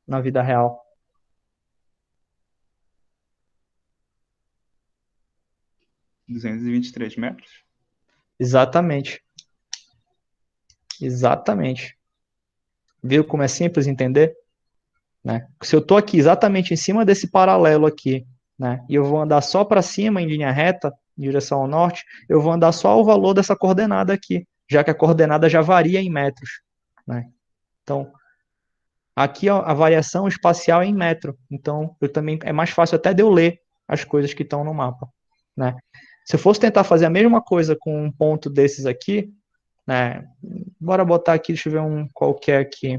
Na vida real. 223 metros? Exatamente. Exatamente. Viu como é simples entender? Né? Se eu estou aqui exatamente em cima desse paralelo aqui, né, e eu vou andar só para cima em linha reta, em direção ao norte, eu vou andar só o valor dessa coordenada aqui, já que a coordenada já varia em metros. Né? Então, aqui ó, a variação espacial é em metro. Então, eu também é mais fácil até de eu ler as coisas que estão no mapa. Né? Se eu fosse tentar fazer a mesma coisa com um ponto desses aqui, né, bora botar aqui, deixa eu ver um qualquer aqui.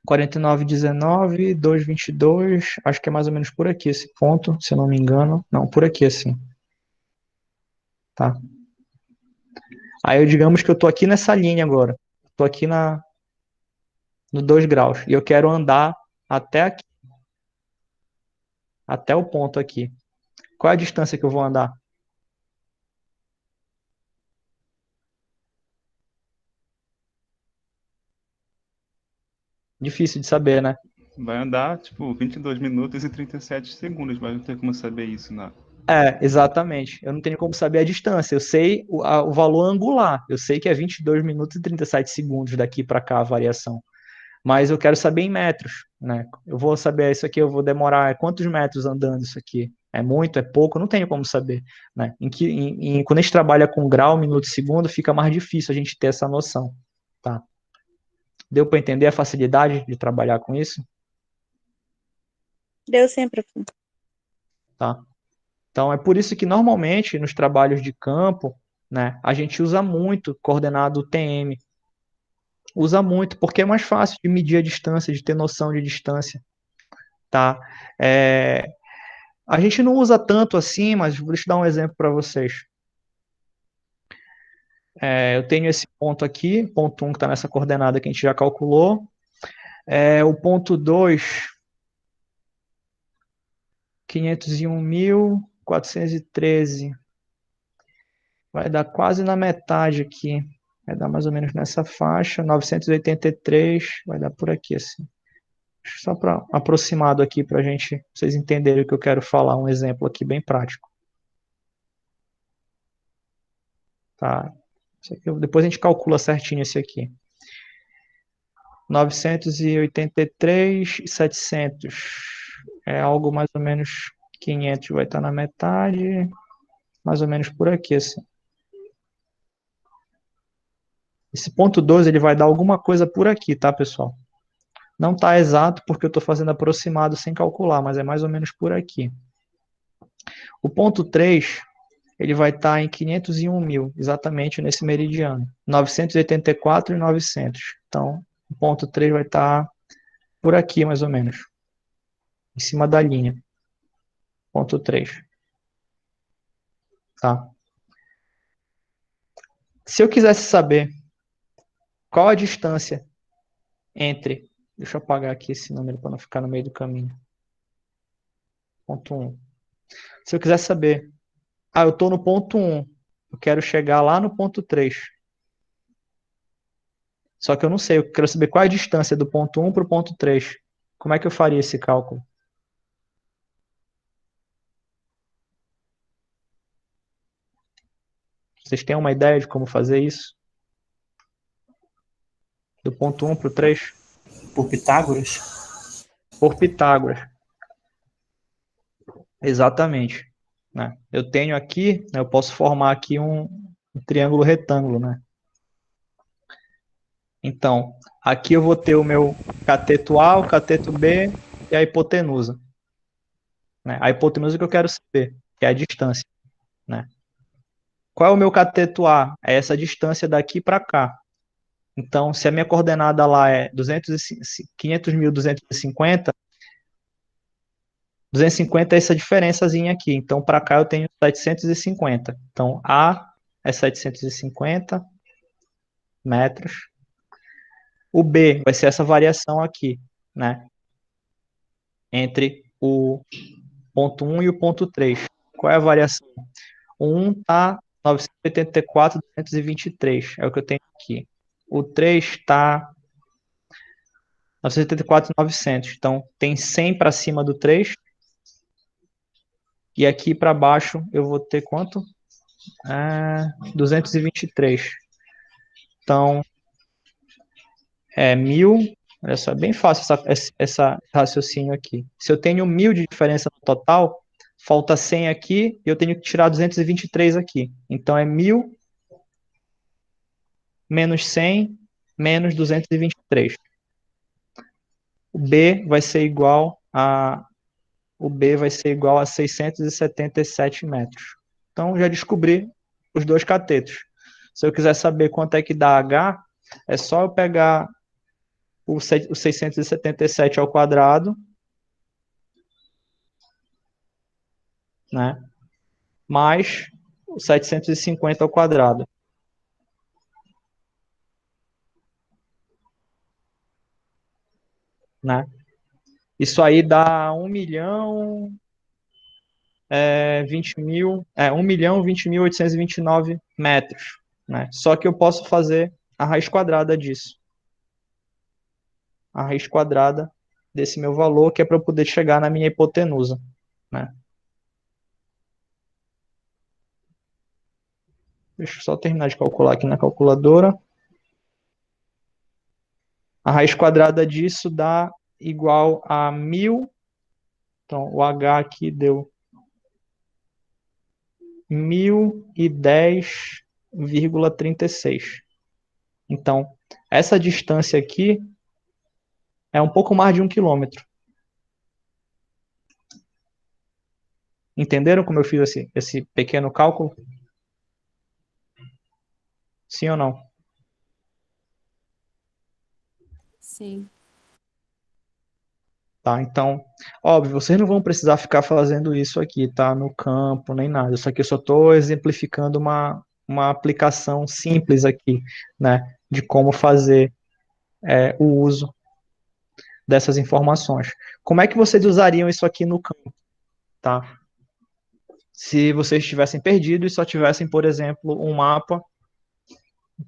49,19, 2,22, acho que é mais ou menos por aqui esse ponto, se eu não me engano. Não, por aqui assim. Tá? Aí eu digamos que eu tô aqui nessa linha agora. Tô aqui no 2 graus. E eu quero andar até aqui. Até o ponto aqui. Qual é a distância que eu vou andar? Difícil de saber, né? Vai andar, tipo, 22 minutos e 37 segundos, mas não tem como saber isso, não. Exatamente. Eu não tenho como saber a distância. Eu sei o valor angular. Eu sei que é 22 minutos e 37 segundos daqui para cá a variação. Mas eu quero saber em metros, né? Eu vou saber isso aqui, eu vou demorar quantos metros andando isso aqui? É muito, é pouco? Não tenho como saber, né? Quando a gente trabalha com grau, minuto e segundo, fica mais difícil a gente ter essa noção, tá? Deu para entender a facilidade de trabalhar com isso? Deu sim, professor. Tá? Então, é por isso que normalmente nos trabalhos de campo, né, a gente usa muito coordenado TM. Usa muito, porque é mais fácil de medir a distância, de ter noção de distância, tá? A gente não usa tanto assim, mas vou te dar um exemplo para vocês. Eu tenho esse ponto aqui, ponto 1 que está nessa coordenada que a gente já calculou. O ponto 2, 501.413. Vai dar quase na metade aqui. Vai dar mais ou menos nessa faixa. 983, vai dar por aqui assim. Só para aproximado aqui para vocês entenderem o que eu quero falar. Um exemplo aqui bem prático. Tá? Depois a gente calcula certinho esse aqui. 983,700. É algo mais ou menos 500, vai estar na metade, mais ou menos por aqui, assim. Esse ponto 2, ele vai dar alguma coisa por aqui, tá, pessoal? Não está exato porque eu estou fazendo aproximado sem calcular, mas é mais ou menos por aqui. O ponto 3, ele vai estar em 501.000, exatamente nesse meridiano. 984,900. Então, o ponto 3 vai estar por aqui, mais ou menos. Em cima da linha. Ponto 3. Tá? Se eu quisesse saber qual a distância entre... Deixa eu apagar aqui esse número para não ficar no meio do caminho. Ponto 1. Se eu quiser saber... eu estou no ponto 1. Eu quero chegar lá no ponto 3. Só que eu não sei. Eu quero saber qual é a distância do ponto 1 para o ponto 3. Como é que eu faria esse cálculo? Vocês têm uma ideia de como fazer isso? Do ponto 1 para o 3? Por Pitágoras? Por Pitágoras. Exatamente. Né? Eu tenho aqui, eu posso formar aqui um triângulo retângulo, né? Então, aqui eu vou ter o meu cateto A, o cateto B e a hipotenusa. Né? A hipotenusa que eu quero saber, que é a distância. Né? Qual é o meu cateto A? É essa distância daqui para cá. Então, se a minha coordenada lá é 500.250, 250 é essa diferençazinha aqui. Então, para cá eu tenho 750. Então, A é 750 metros. O B vai ser essa variação aqui, né? Entre o ponto 1 e o ponto 3. Qual é a variação? O 1 está 984,223. É o que eu tenho aqui. O 3 está 984,900. Então, tem 100 para cima do 3. E aqui para baixo eu vou ter quanto? 223. Então, 1.000, olha só, é bem fácil essa raciocínio aqui. Se eu tenho 1.000 de diferença no total, falta 100 aqui, e eu tenho que tirar 223 aqui. Então, é 1.000 menos 100 menos 223. O B vai ser igual a 677 metros. Então, já descobri os dois catetos. Se eu quiser saber quanto é que dá H, é só eu pegar o 677 ao quadrado, né, mais o 750 ao quadrado. Né? Isso aí dá 1.020.829 metros. Né? Só que eu posso fazer a raiz quadrada disso. A raiz quadrada desse meu valor, que é para eu poder chegar na minha hipotenusa. Né? Deixa eu só terminar de calcular aqui na calculadora. A raiz quadrada disso dá igual a 1.000. Então, o H aqui deu 1.010,36. Então, essa distância aqui é um pouco mais de 1 quilômetro. Entenderam como eu fiz esse pequeno cálculo? Sim ou não? Sim. Tá, então, óbvio, vocês não vão precisar ficar fazendo isso aqui, tá? No campo, nem nada. Isso aqui eu só estou exemplificando uma aplicação simples aqui, né? De como fazer o uso dessas informações. Como é que vocês usariam isso aqui no campo, tá? Se vocês estivessem perdidos e só tivessem, por exemplo, um mapa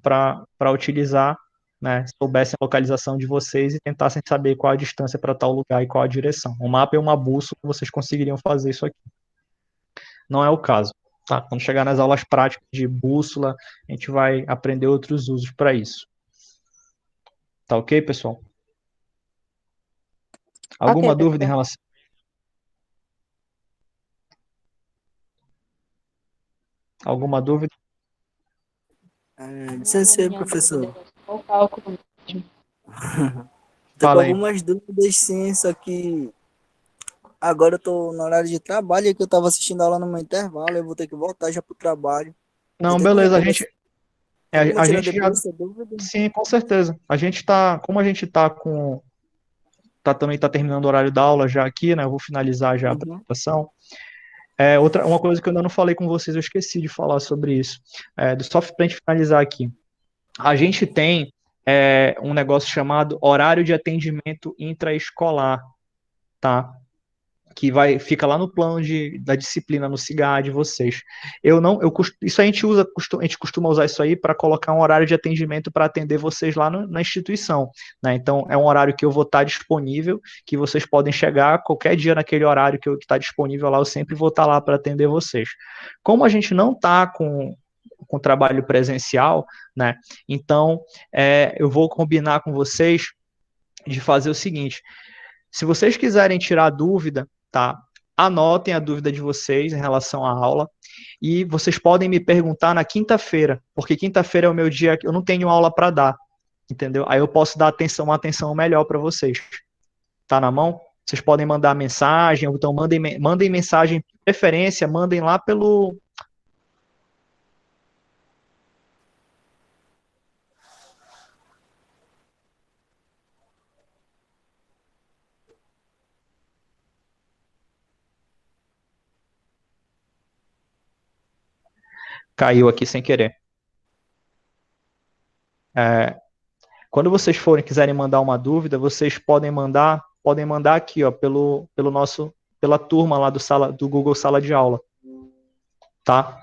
para utilizar, né, soubessem a localização de vocês e tentassem saber qual a distância para tal lugar e qual a direção. Um mapa e uma bússola, vocês conseguiriam fazer isso aqui. Não é o caso. Tá? Quando chegar nas aulas práticas de bússola, a gente vai aprender outros usos para isso. Tá ok, pessoal? Alguma Ok, dúvida em professor. relação? Alguma dúvida? Licença, professor. O cálculo mesmo. Tô com Fala aí. algumas dúvidas, sim, só que agora eu tô no horário de trabalho, que eu tava assistindo aula no meu intervalo, eu vou ter que voltar já pro trabalho. Não, Tem como beleza, conversar? Tem como a tirar gente já, depois essa dúvida? sim, com certeza. Como a gente também tá terminando o horário da aula já aqui, né? Eu vou finalizar já a Uhum. apresentação. Uma coisa que eu ainda não falei com vocês, eu esqueci de falar sobre isso. Só para a gente finalizar aqui. A gente tem um negócio chamado horário de atendimento intraescolar, tá? Que fica lá no plano da disciplina, no CIGA de vocês. Isso a gente costuma usar isso aí para colocar um horário de atendimento para atender vocês lá na instituição, né? Então, é um horário que eu vou estar disponível, que vocês podem chegar qualquer dia naquele horário que está disponível lá, eu sempre vou estar lá para atender vocês. Como a gente não está com trabalho presencial, né? Então, eu vou combinar com vocês de fazer o seguinte: se vocês quiserem tirar dúvida, tá? Anotem a dúvida de vocês em relação à aula e vocês podem me perguntar na quinta-feira, porque quinta-feira é o meu dia que eu não tenho aula para dar, entendeu? Aí eu posso dar uma atenção melhor para vocês. Tá na mão? Vocês podem mandar mensagem, ou então mandem mensagem, de preferência, mandem lá pelo... Caiu aqui sem querer. Quando vocês quiserem mandar uma dúvida, vocês podem mandar aqui, ó, pela turma lá do Google Sala de Aula, tá?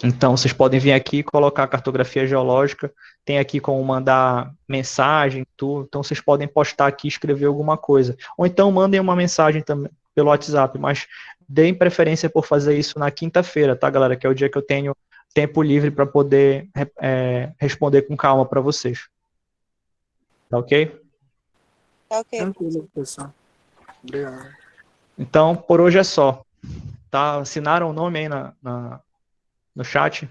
Então, vocês podem vir aqui e colocar a cartografia geológica, tem aqui como mandar mensagem, tudo, então vocês podem postar aqui e escrever alguma coisa. Ou então mandem uma mensagem também pelo WhatsApp, mas deem preferência por fazer isso na quinta-feira, tá, galera? Que é o dia que eu tenho tempo livre para poder responder com calma para vocês. Tá ok? Tá ok. Tranquilo, pessoal. Obrigado. Então, por hoje é só. Tá? Assinaram o nome aí no chat?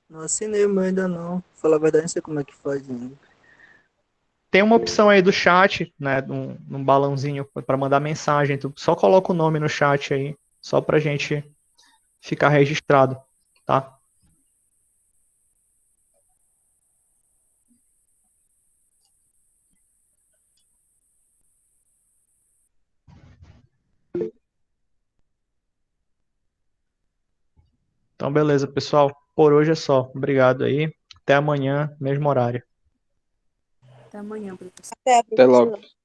Não assinei o meu ainda não. Falar a verdade, não sei como é que faz ainda. Tem uma opção aí do chat, né? Num balãozinho para mandar mensagem. Tu só coloca o nome no chat aí, só pra gente ficar registrado, tá? Então, beleza, pessoal. Por hoje é só. Obrigado aí. Até amanhã, mesmo horário. Até amanhã, professor. Até, Até logo. professor.